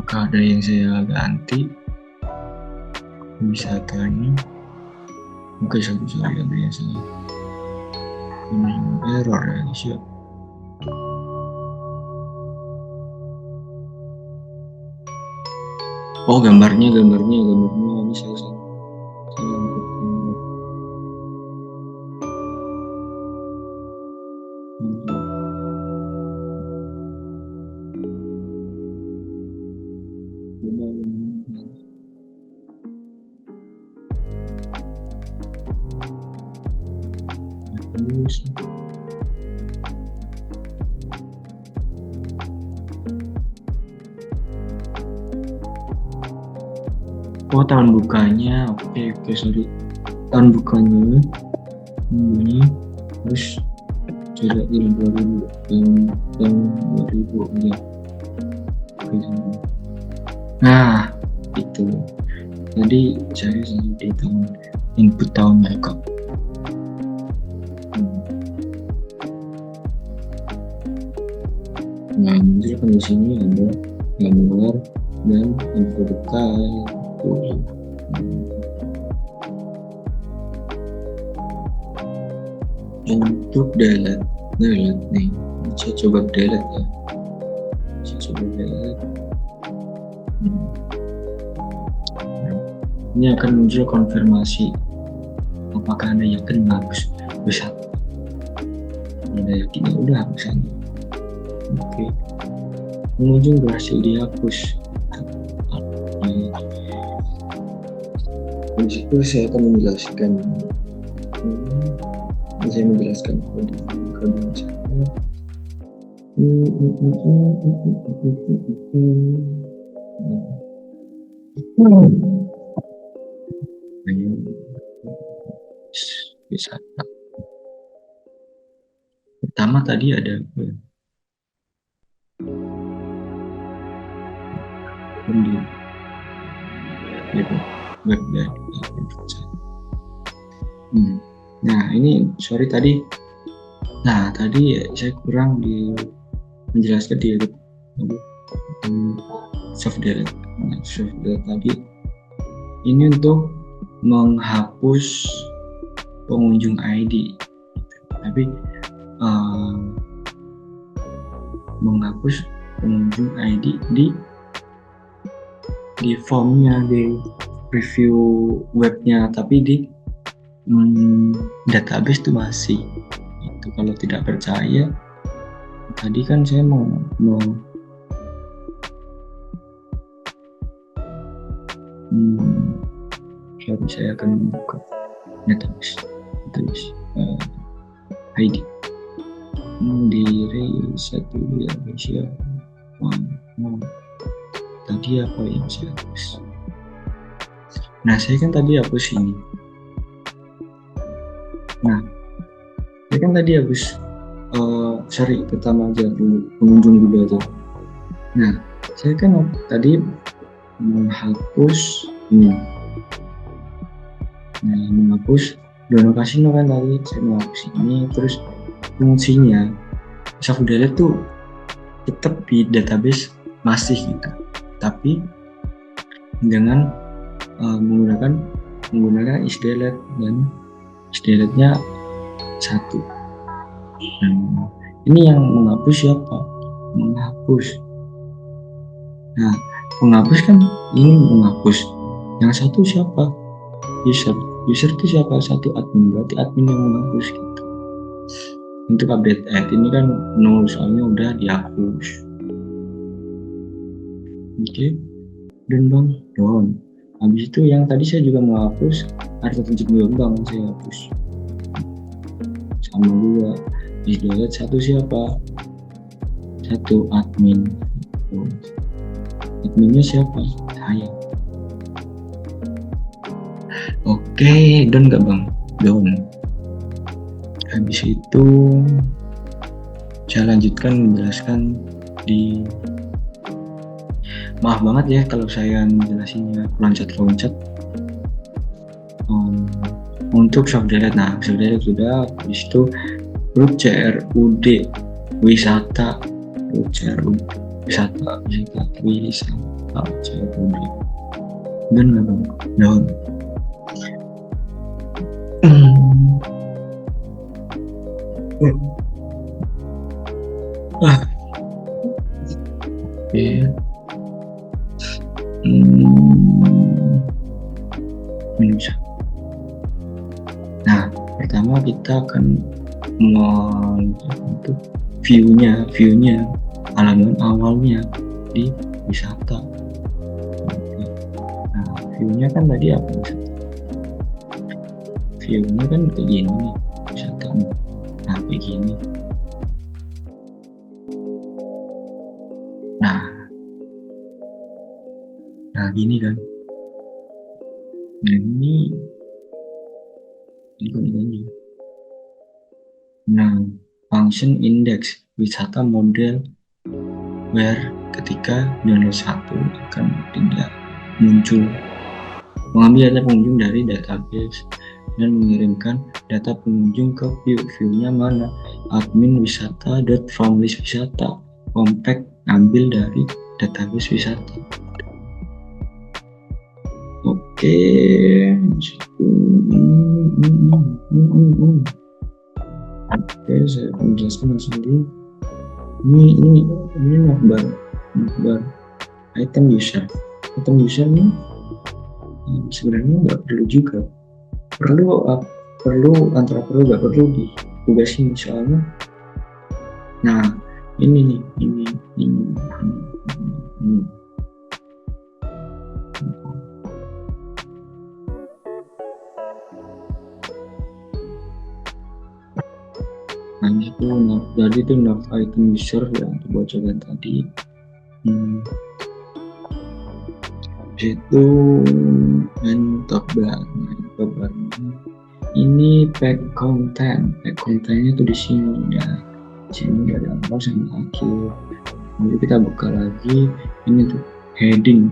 apakah ada yang saya ganti wisatanya? Oke, sorry ada yang salah. Ini error ya, siap. Oh, gambarnya ini saya oh, tahun bukanya, oke, sorry. Tahun bukanya ini terus kirain 2000 ya. Nah, itu. Jadi saya di tahun input tahun buka. Nah, jadi kan di sini ada gambar dan info detail. Untuk delete nih, saya coba delete ya. Ini akan muncul konfirmasi apakah Anda yakin hapus bisa. Anda yakin ya udah hapus aja. Oke. Pengunjung berhasil dihapus. Di situ saya akan menjelaskan kode saya. Bisa. Pertama tadi ada Nah, ini sorry tadi. Nah, tadi saya kurang menjelaskan di soft delete. Soft delete tadi ini untuk menghapus pengunjung ID, tapi menghapus pengunjung ID di formnya, di preview webnya, tapi di database itu masih. Itu kalau tidak percaya, tadi kan saya mau saya akan membuka database ID diri satu Indonesia. Tadi apa yang saya hapus? Nah, saya kan tadi hapus ini. Nah, saya kan tadi habis pertama aja dulu, pengunjung dulu aja. Nah, saya kan tadi menghapus ini. Nah, menghapus Dono Kasino kan tadi saya menghapus ini, terus fungsinya soft delete tuh tetap di database masih gitu, tapi dengan menggunakan isdelete dan isdelete-nya 1. Nah, ini yang menghapus siapa? Menghapus. Nah, menghapus kan ini menghapus. Yang satu siapa? User. User itu siapa? Satu admin. Berarti admin yang menghapus gitu. Untuk update ini kan nol, soalnya udah dihapus. Oke. Dan down. Habis itu yang tadi saya juga menghapus harta tunjuk bang, saya hapus. Sama juga. Isdelete 1 siapa? 1 admin. Adminnya siapa? Saya. Oke, down nggak bang? Down. Habis itu saya lanjutkan menjelaskan di. Maaf banget ya kalau saya menjelasinnya loncat-loncat. Untuk soft delete, nah soft delete sudah. Habis itu root CRUD wisata, root CRUD wisata Jaya publik dan daun. Oke. Nah, pertama kita akan untuk view-nya halaman awalnya di wisata. Nah, view-nya kan tadi apa wisata? View-nya kan kayak gini nih wisata. Nah, kayak gini. Nah gini kan. Nah ini kan. Nah, function index wisata model where ketika download 1 akan tidak muncul, mengambil data pengunjung dari database dan mengirimkan data pengunjung ke view-nya mana, admin wisata from list wisata, compact ambil dari database wisata. Oke, Oke, saya akan jelaskan langsung di ini navbar item user ini sebenarnya nggak perlu juga, antara perlu nggak perlu ditugasin soalnya. Nah ini nah itu jadi itu nav item user yang dibocorkan tadi. Itu top bar ini pack contentnya tuh di sini ya, sini dari awal sampai akhir. Nanti kita buka lagi ini tuh heading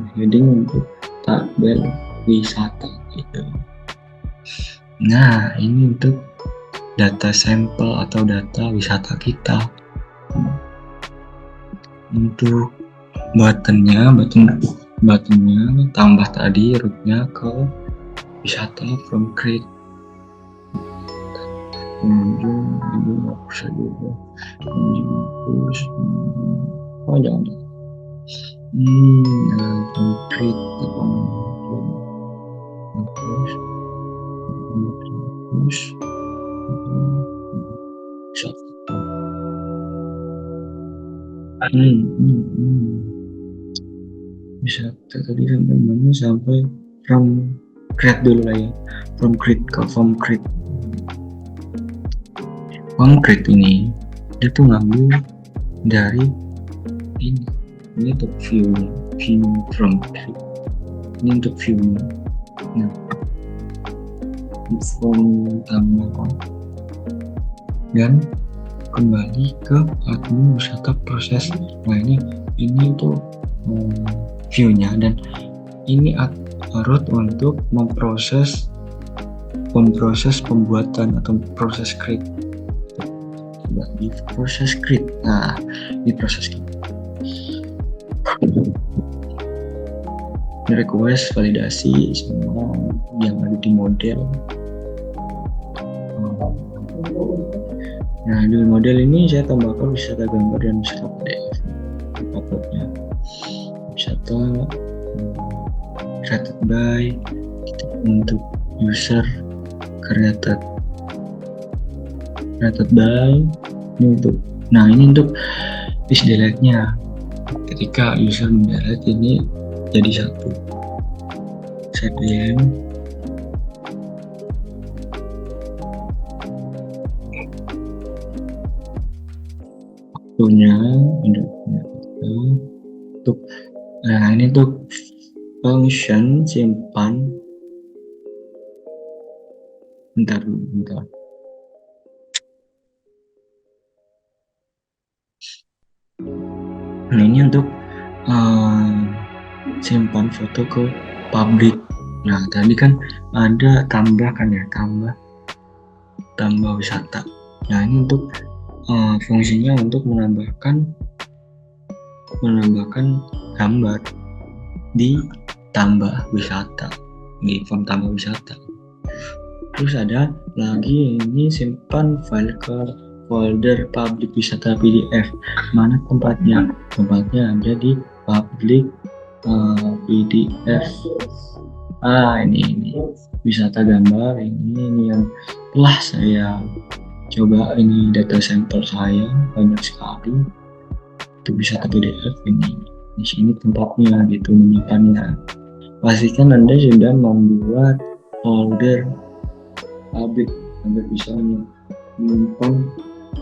untuk tabel wisata gitu. Nah ini untuk data sampel atau data wisata kita. Untuk buttonnya tambah tadi rootnya ke wisata from create pengunjung ini nggak bisa juga terus jangan from create terus bisa tadi sampai mana, sampai from create dulu lah ya, from create ke form create ini dia tuh ngambil dari ini untuk view from create, ini untuk view. Nah form tambah dan kembali ke admin wisata proses. Nah ini tuh view-nya, dan ini root untuk memproses pembuatan atau proses create. Di proses create. Nah di proses create request validasi semua yang ada di model. Nah di model ini saya tambahkan wisata gambar dan wisata PDF uploadnya. Wisata created by untuk user created by ini untuk, nah ini untuk list delete nya ketika user mendelete ini jadi satu. CPM waktunya untuk nah ini untuk function simpan bentar. Nah ini untuk simpan foto ke publik. Nah tadi kan ada tambah wisata. Nah ini untuk fungsinya untuk menambahkan menambahkan gambar di tambah wisata, di form tambah wisata. Terus ada lagi ini simpan file ke folder public wisata PDF. Mana tempatnya? Tempatnya ada di public PDF. Ini wisata gambar, ini yang telah saya coba. Ini data sampel saya banyak sekali. Itu wisata PDF ini. Di sini tempatnya gitu menyimpannya. Pastikan Anda sudah membuat folder public agar bisa menyimpan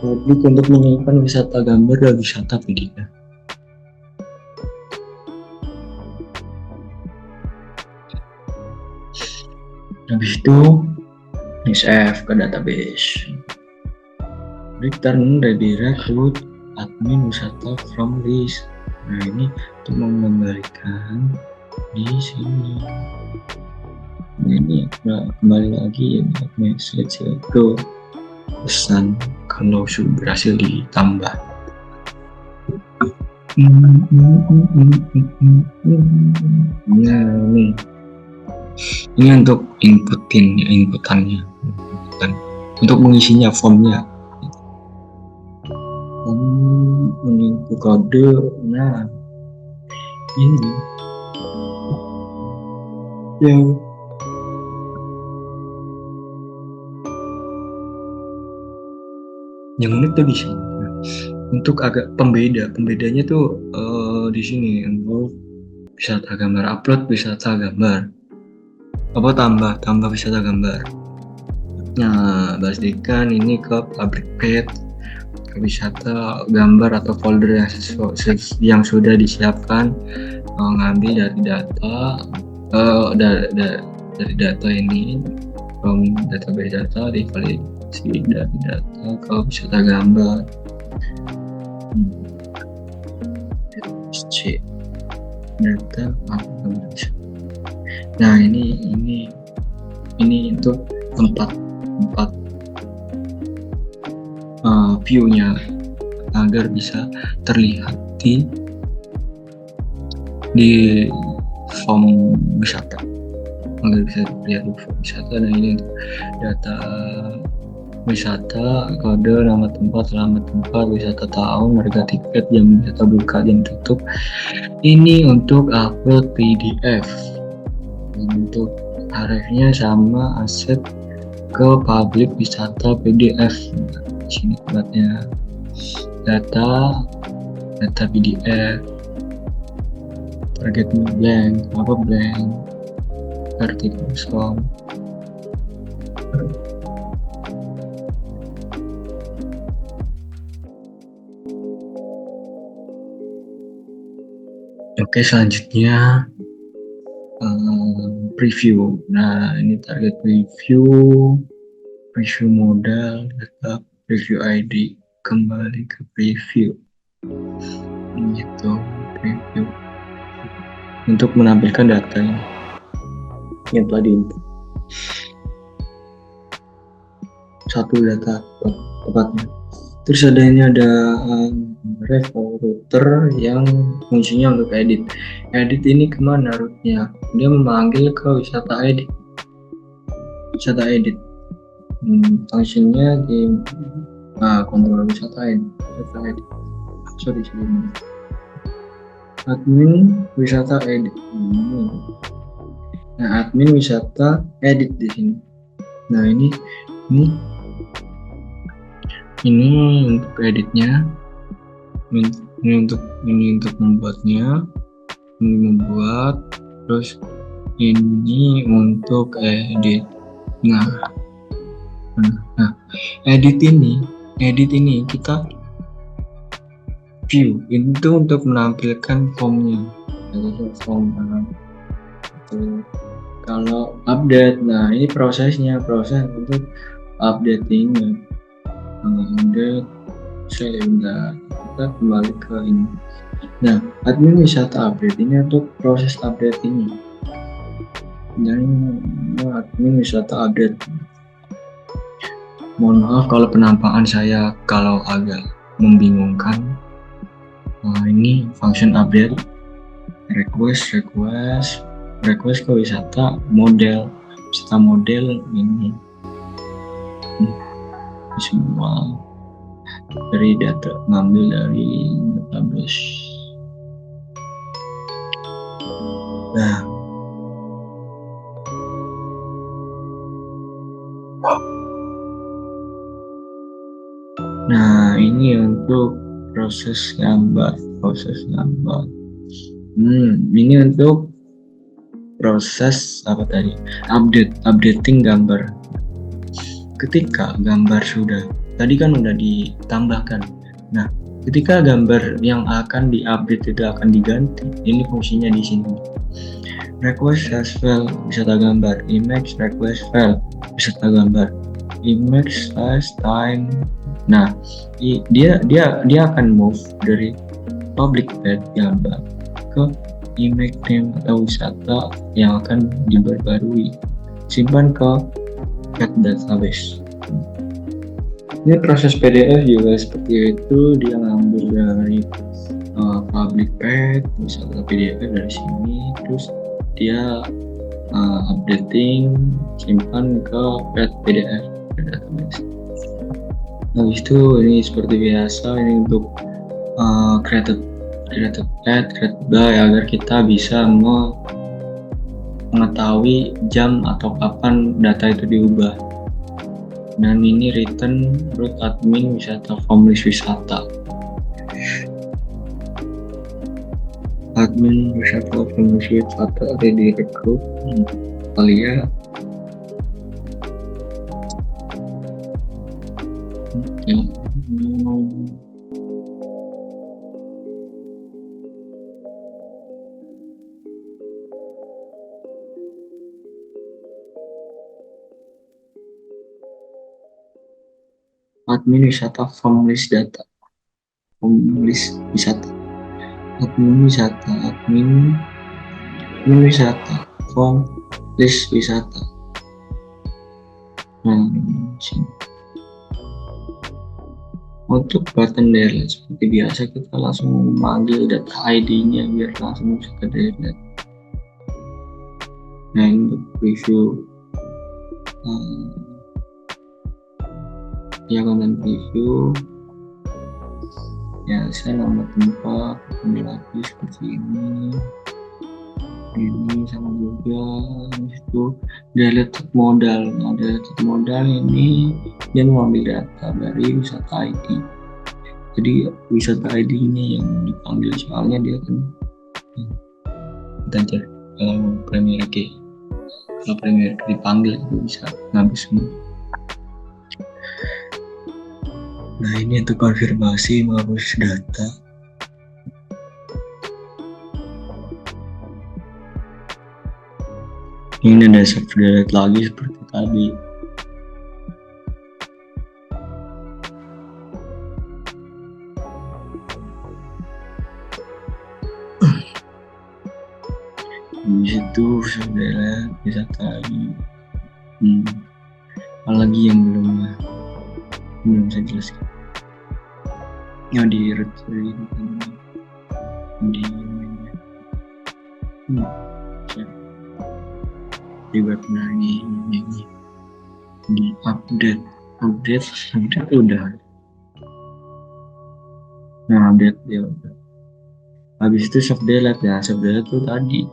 publik untuk menyimpan wisata gambar dan wisata PDF. Habis itu save ke database. Return redirect root admin wisata from list. Nah, ini untuk mengembalikan di sini. Ini kembali lagi ini message ke pesan kalau sudah berhasil ditambah. Nah, ini untuk inputannya, untuk mengisinya formnya. Menginput kode. Nah, ini yang unik tuh di sini. Untuk agak pembedanya tuh di sini untuk wisata gambar, upload wisata gambar, apa tambah wisata gambar. Nah, pastikan ini ke public page, ke wisata gambar atau folder yang sudah disiapkan, ngambil dari data dari data ini from database data, divalidasi dari data ke wisata gambar. C data. Nah, ini untuk tempat view-nya agar bisa terlihat di form wisata, agar bisa terlihat di form wisata. Dan ini untuk data wisata, kode, nama tempat, wisata tahun, harga tiket, jam wisata buka, jam tutup. Ini untuk upload PDF. Untuk tarifnya sama aset ke public wisata PDF. Di sini tempatnya data PDF, target blank, artikel kosong. Oke, selanjutnya preview. Nah, ini target preview modal, data preview ID, kembali ke preview. Gitu, preview untuk menampilkan data yang telah diinput. Satu data tepatnya. Terus ada ref router yang fungsinya untuk edit. Edit ini kemana rootnya? Dia memanggil ke wisata edit. Fungsinya di kontrol wisata edit. Admin wisata edit. Nah, admin wisata edit di sini. Nah, ini untuk editnya. Ini untuk membuatnya, terus ini untuk edit. Nah, edit ini kita view itu untuk menampilkan formnya. Kalau update, nah ini proses untuk updatingnya. Kita kembali ke ini. Nah, admin wisata update ini untuk proses update ini. Dan admin wisata update. Mohon maaf kalau penampakan saya kalau agak membingungkan. Nah, ini ini function update, request ke wisata model ini semua dari data, ngambil dari database. Nah ini untuk proses gambar. Ini untuk proses apa tadi? Updating gambar. Ketika gambar tadi kan udah ditambahkan. Nah, ketika gambar yang akan diupdate itu akan diganti, ini fungsinya di sini. Request as file wisata gambar, image request file wisata gambar, image size time. Nah, dia akan move dari public path gambar ke image name atau wisata yang akan diperbarui, simpan ke path database. Ini proses PDF juga seperti itu, dia ngambil dari public path wisata PDF dari sini, terus dia updating, simpan ke path PDF database. Habis itu ini seperti biasa, ini untuk created path, created by, agar kita bisa mengetahui jam atau kapan data itu diubah. Dan ini return root admin wisata form list wisata. Admin wisata form list wisata ready recruit. Kita lihat. Admin wisata form list data, form list wisata, admin wisata form list wisata. Sini. Untuk button delete seperti biasa, kita langsung memanggil data ID-nya biar langsung bisa ke delete. Nah, untuk preview ya, konten preview ya, saya nama tempat ini lagi seperti ini sama juga itu delete modal. Nah, delete modal ini dia mengambil data dari wisata ID, jadi wisata ID ini yang dipanggil, soalnya dia kan kita kalau Premier dipanggil itu bisa ngambil semua. Nah, ini untuk konfirmasi menghapus data. Ini ada save delete lagi seperti tadi. Di situ save delete bisa tadi. Apalagi yang belum saya jelaskan. Ya, di root di benar ini di update udah. Nah, update ya udah. Habis itu save delete ya, save delete itu tadi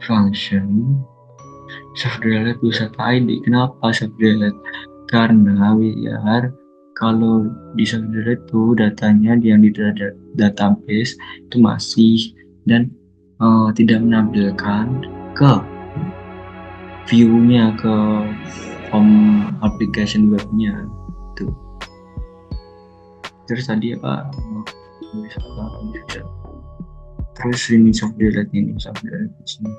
function save delete wisata ID. Kenapa save delete? Karena biar kalau di save delete itu datanya yang di database itu masih dan tidak menampilkan ke view-nya, ke form application webnya itu. Terus tadi apa? Terus ini save delete di sini.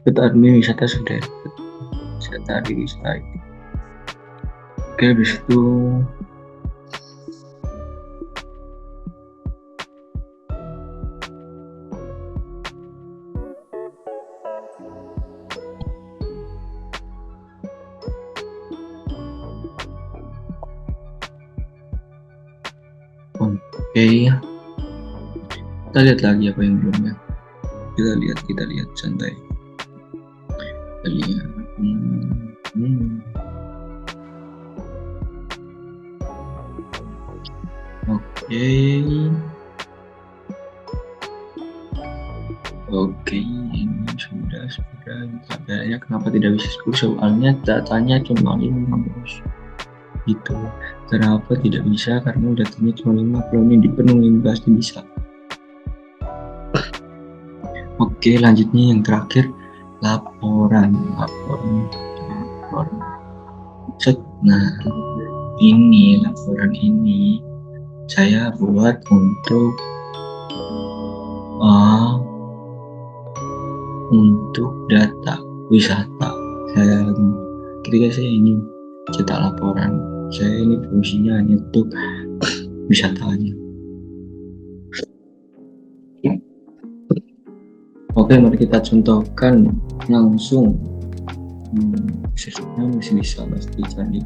Kita admin wisata sudah. Wisata di wisata ini. Oke, habis itu oke, kita lihat lagi apa yang belum ya. Kita lihat santai. Kita lihat. Oke, ini sudah. Kayaknya kenapa tidak bisa 10? Soalnya datanya cuma 5 bos. Gitu. Kenapa tidak bisa? Karena datanya cuma 5. Kalau ini dipenuhi pasti bisa. Oke, lanjutnya yang terakhir laporan. Nah, ini laporan ini saya buat untuk data wisata. Ketika saya ingin cetak laporan, saya ini fungsinya hanya untuk wisata aja. Oke, mari kita contohkan langsung. Sistemnya masih bisa pasti cari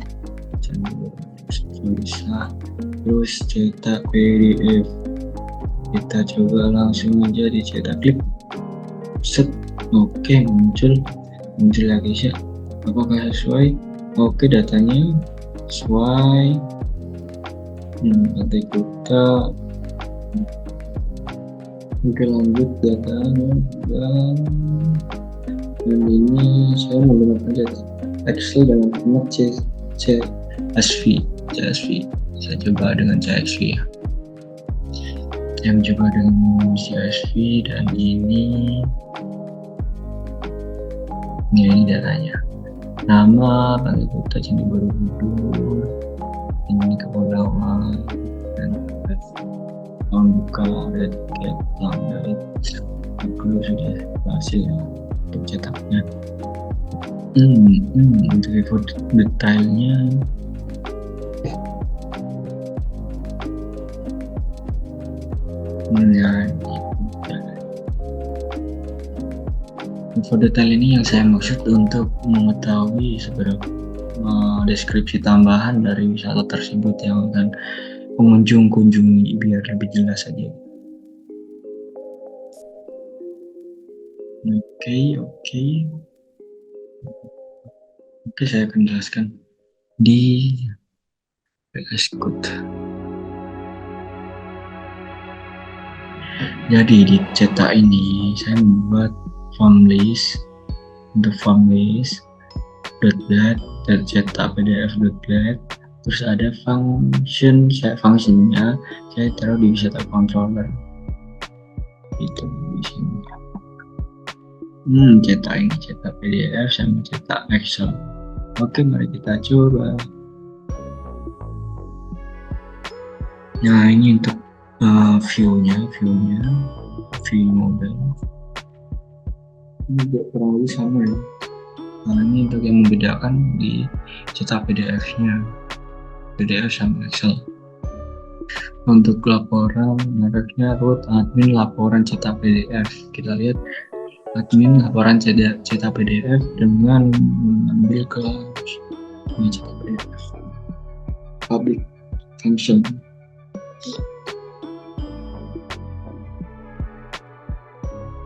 bisa. Terus cetak PDF. Kita coba langsung aja dicetak, klik set. Oke, muncul lagi sih. Apakah sesuai? Oke, datanya sesuai. Nanti kita oke, lanjut datanya. Dan ini saya menggunakan Excel dengan format CSV. Saya coba dengan CSV ya. Yang coba dengan CSV dan ini datanya. Nama, tanggal kota, Candi Borobudur, ini kepulauan, dan tahun buka, ada tiket, tanggal itu sudah hasil untuk cetaknya. Untuk info detailnya info detail ini yang saya maksud untuk mengetahui seberapa deskripsi tambahan dari wisata tersebut yang akan pengunjung kunjungi biar lebih jelas saja. Oke, saya akan jelaskan di VS Code. Jadi di cetak ini saya membuat form list untuk form list .blad dan cetak PDF.blad. Terus ada fungsinya saya taruh di wisata controller itu di sini. Cetak PDF sama cetak Excel. Oke, mari kita coba. Nah, ini untuk view model. Ini juga kurang lebih sama ya. Nah, ini untuk yang membedakan di cetak PDF-nya, PDF sama Excel. Untuk laporan, mereknya root admin laporan cetak PDF. Kita lihat admin laporan cetak PDF dengan mengambil kelas cetak PDF. Public function.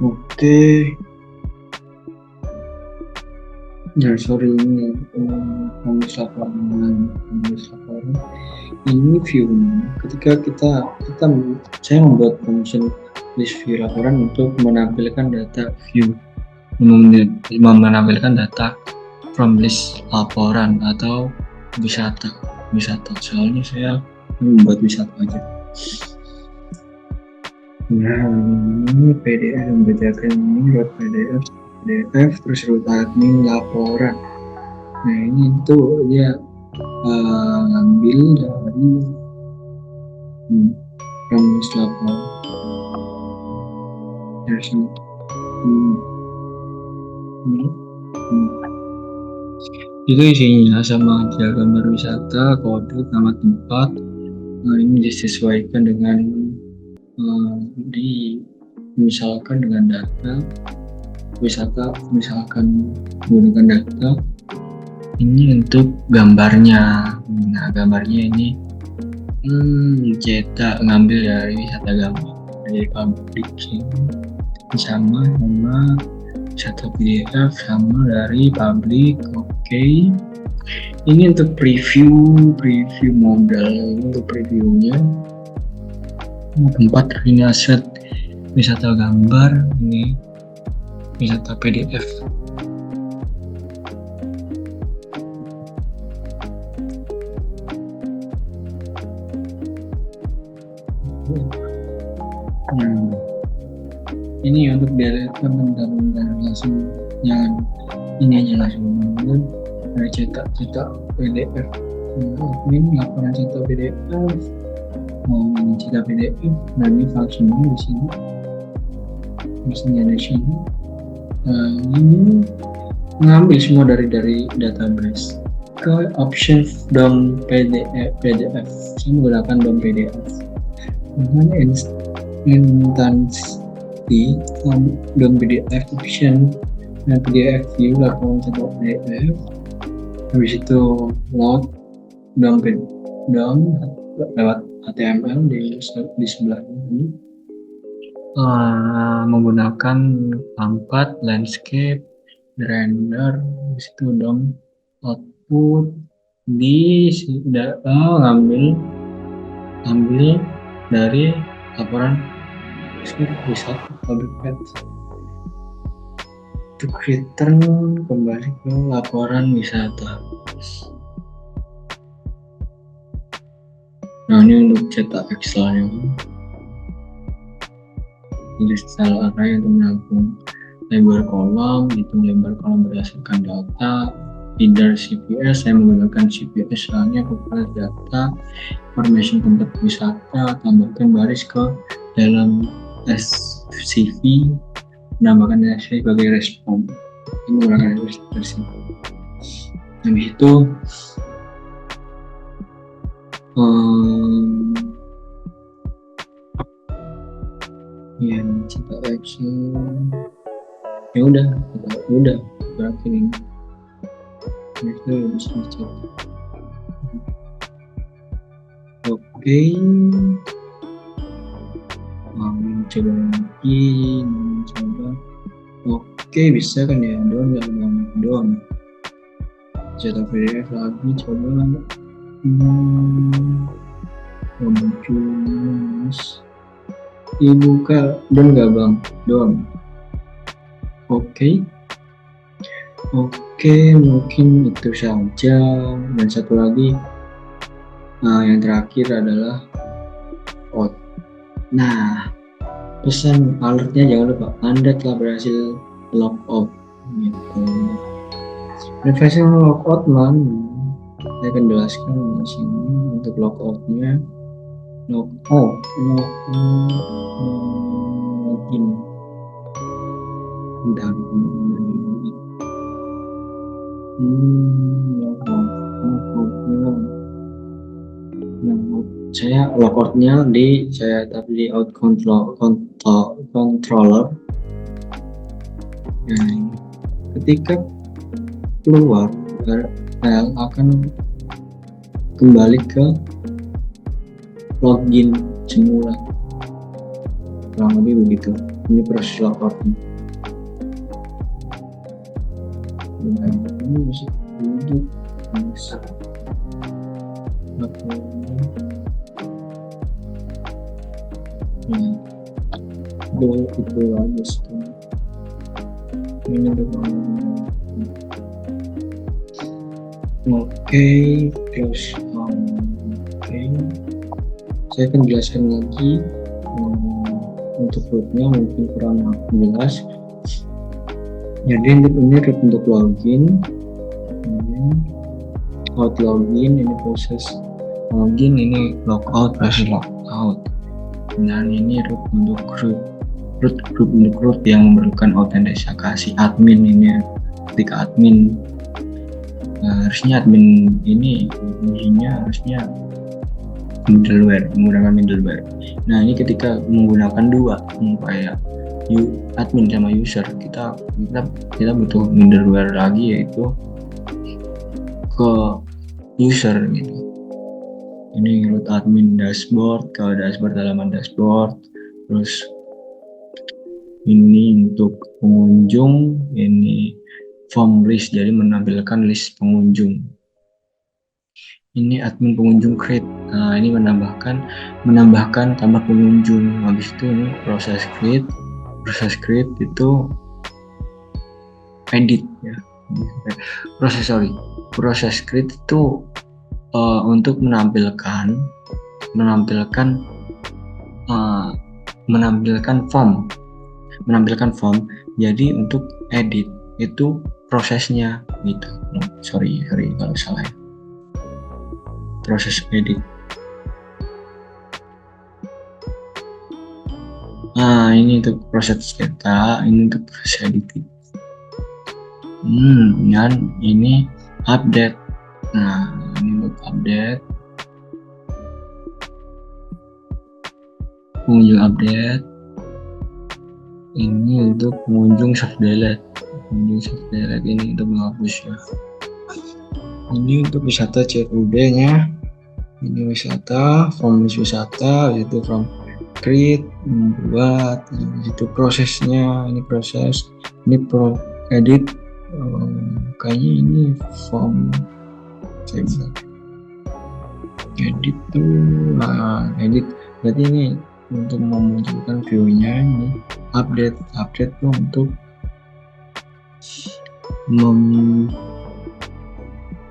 Oke. Ya, sorry, ini penulis laporan. Ini view. Ketika saya membuat function list view laporan untuk menampilkan data view, menampilkan data from list laporan atau wisata. Soalnya saya membuat wisata aja. Nah, ini PDF yang membedakan ini root PDF terus root admin laporan. Nah, ini tuh dia ambil dari from list laporan. Itu isinya sama aja, gambar wisata, kode, nama tempat. Nah, ini disesuaikan dengan misalkan dengan data wisata, misalkan menggunakan data ini untuk gambarnya. Nah, gambarnya ini cetak ngambil dari wisata gambar dari publik sama wisata PDF sama dari publik. Oke. Ini untuk preview modal, untuk previewnya tempat ini aset wisata gambar, ini wisata PDF. Ini untuk bentar langsung, jangan ini aja langsung dari cetak PDF. Ini laporan cetak PDF, ini cetak PDF. Nah, ini fungsinya di sini, fungsinya di sini. Ini ngambil semua dari database ke option DOM PDF. Saya menggunakan DOM PDF dengan instansi DOM PDF option dan PDF view laporan cetak PDF. Habis itu load DOM lewat HTML di sebelah ini, menggunakan tempat landscape render. Habis itu DOM output di ngambil dari laporan wisata public page. Untuk return kembali ke laporan wisata. Nah, ini untuk cetak Excel-nya. Ini style array untuk menampung lebar kolom, hitung lebar kolom berdasarkan data. Feeder CPS, saya menggunakan CPS soalnya kepala data information tempat wisata, tambahkan baris ke dalam SCV, menambahkan SCV sebagai respon. Ini menggunakan SCV. Habis itu ya cetak Excel. Ya udah berakhir ini. Itu bisa dicetak. Oke. Mencoba lagi, Oke, bisa kan ya? Doang. Cetak PDF lagi, coba. Dibuka don nggak bang? Don. Oke, mungkin itu saja. Dan satu lagi, yang terakhir adalah out. Nah, pesan alertnya jangan lupa, Anda telah berhasil logout. Gitu. Refresh logout saya akan jelaskan di sini untuk logoutnya. Login. Saya logoutnya saya taruh di out controller. Nah, ketika keluar file akan kembali ke login semula, kurang lebih begitu. Ini proses logoutnya. Ini masih duduk itu aja sih. Ini Oke, terus saya akan jelaskan lagi untuk rootnya, mungkin kurang jelas. Jadi ini root untuk login, out login, ini proses login, ini logout, proses logout. Dan ini root untuk root yang memerlukan autentikasi admin. Ini ketika admin harusnya admin ini fungsinya harusnya menggunakan middleware. Nah, ini ketika menggunakan dua, kayak admin sama user, kita butuh middleware lagi, yaitu ke user gitu. Ini root admin dashboard, ke dashboard, halaman dashboard. Terus ini untuk pengunjung, ini form list, jadi menampilkan list pengunjung. Ini admin pengunjung create. Nah, ini menambahkan tambah pengunjung. Habis itu ini proses create itu edit ya. Proses create itu untuk menampilkan form. Jadi untuk edit itu prosesnya gitu. Sorry kalau salah ya. Proses edit. Nah, ini untuk proses cetak, ini untuk proses editing. Dan ini update. Nah, ini untuk update. Pengunjung update. Ini untuk pengunjung soft delete. Ini untuk menghapus ya. Ini untuk wisata CUD-nya. Ini wisata, form wisata, itu from create, membuat, itu prosesnya, ini proses, ini edit, kayaknya ini form, edit tuh, edit, berarti ini untuk memunculkan view-nya, ini update tuh untuk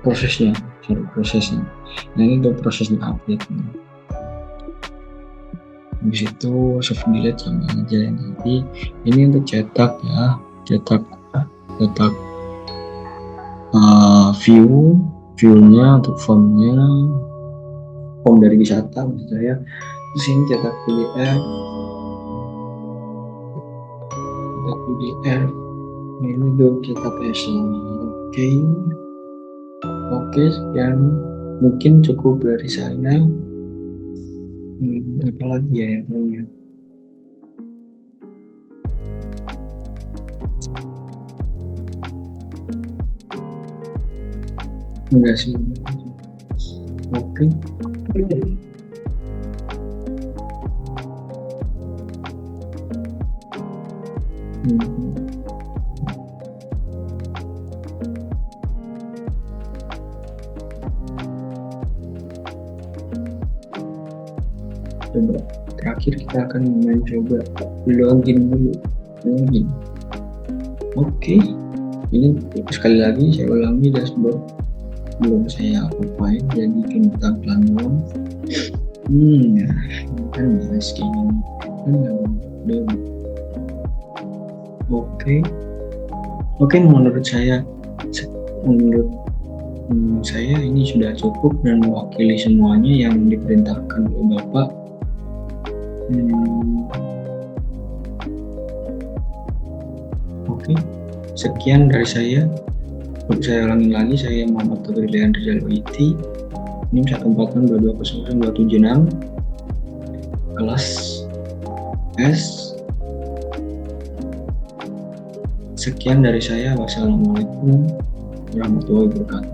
prosesnya. Nah, ini untuk prosesnya update. Habis itu soft delete sama aja. Nanti ini untuk cetak ya, cetak view-nya untuk form dari wisata maksud saya. Terus ini cetak PDF. Ini untuk cetak Excel. Oke, sekian mungkin cukup dari saya. Apa lagi ya yang punya? Enggak sih. Oke. Coba terakhir kita akan mencoba login dulu. Oke. Ini sekali lagi saya ulangi, dashboard belum saya apain, jadi tentang pelan-pelan. Ya, kan bahas gini kan udah. Oke, menurut saya ini sudah cukup dan mewakili semuanya yang diperintahkan oleh Bapak. Oke, sekian dari saya. Untuk saya ulangi lagi, saya Muhammad Taufiq Rizal OIT, NIM 148220276, kelas S. Sekian dari saya. Wassalamualaikum warahmatullahi wabarakatuh.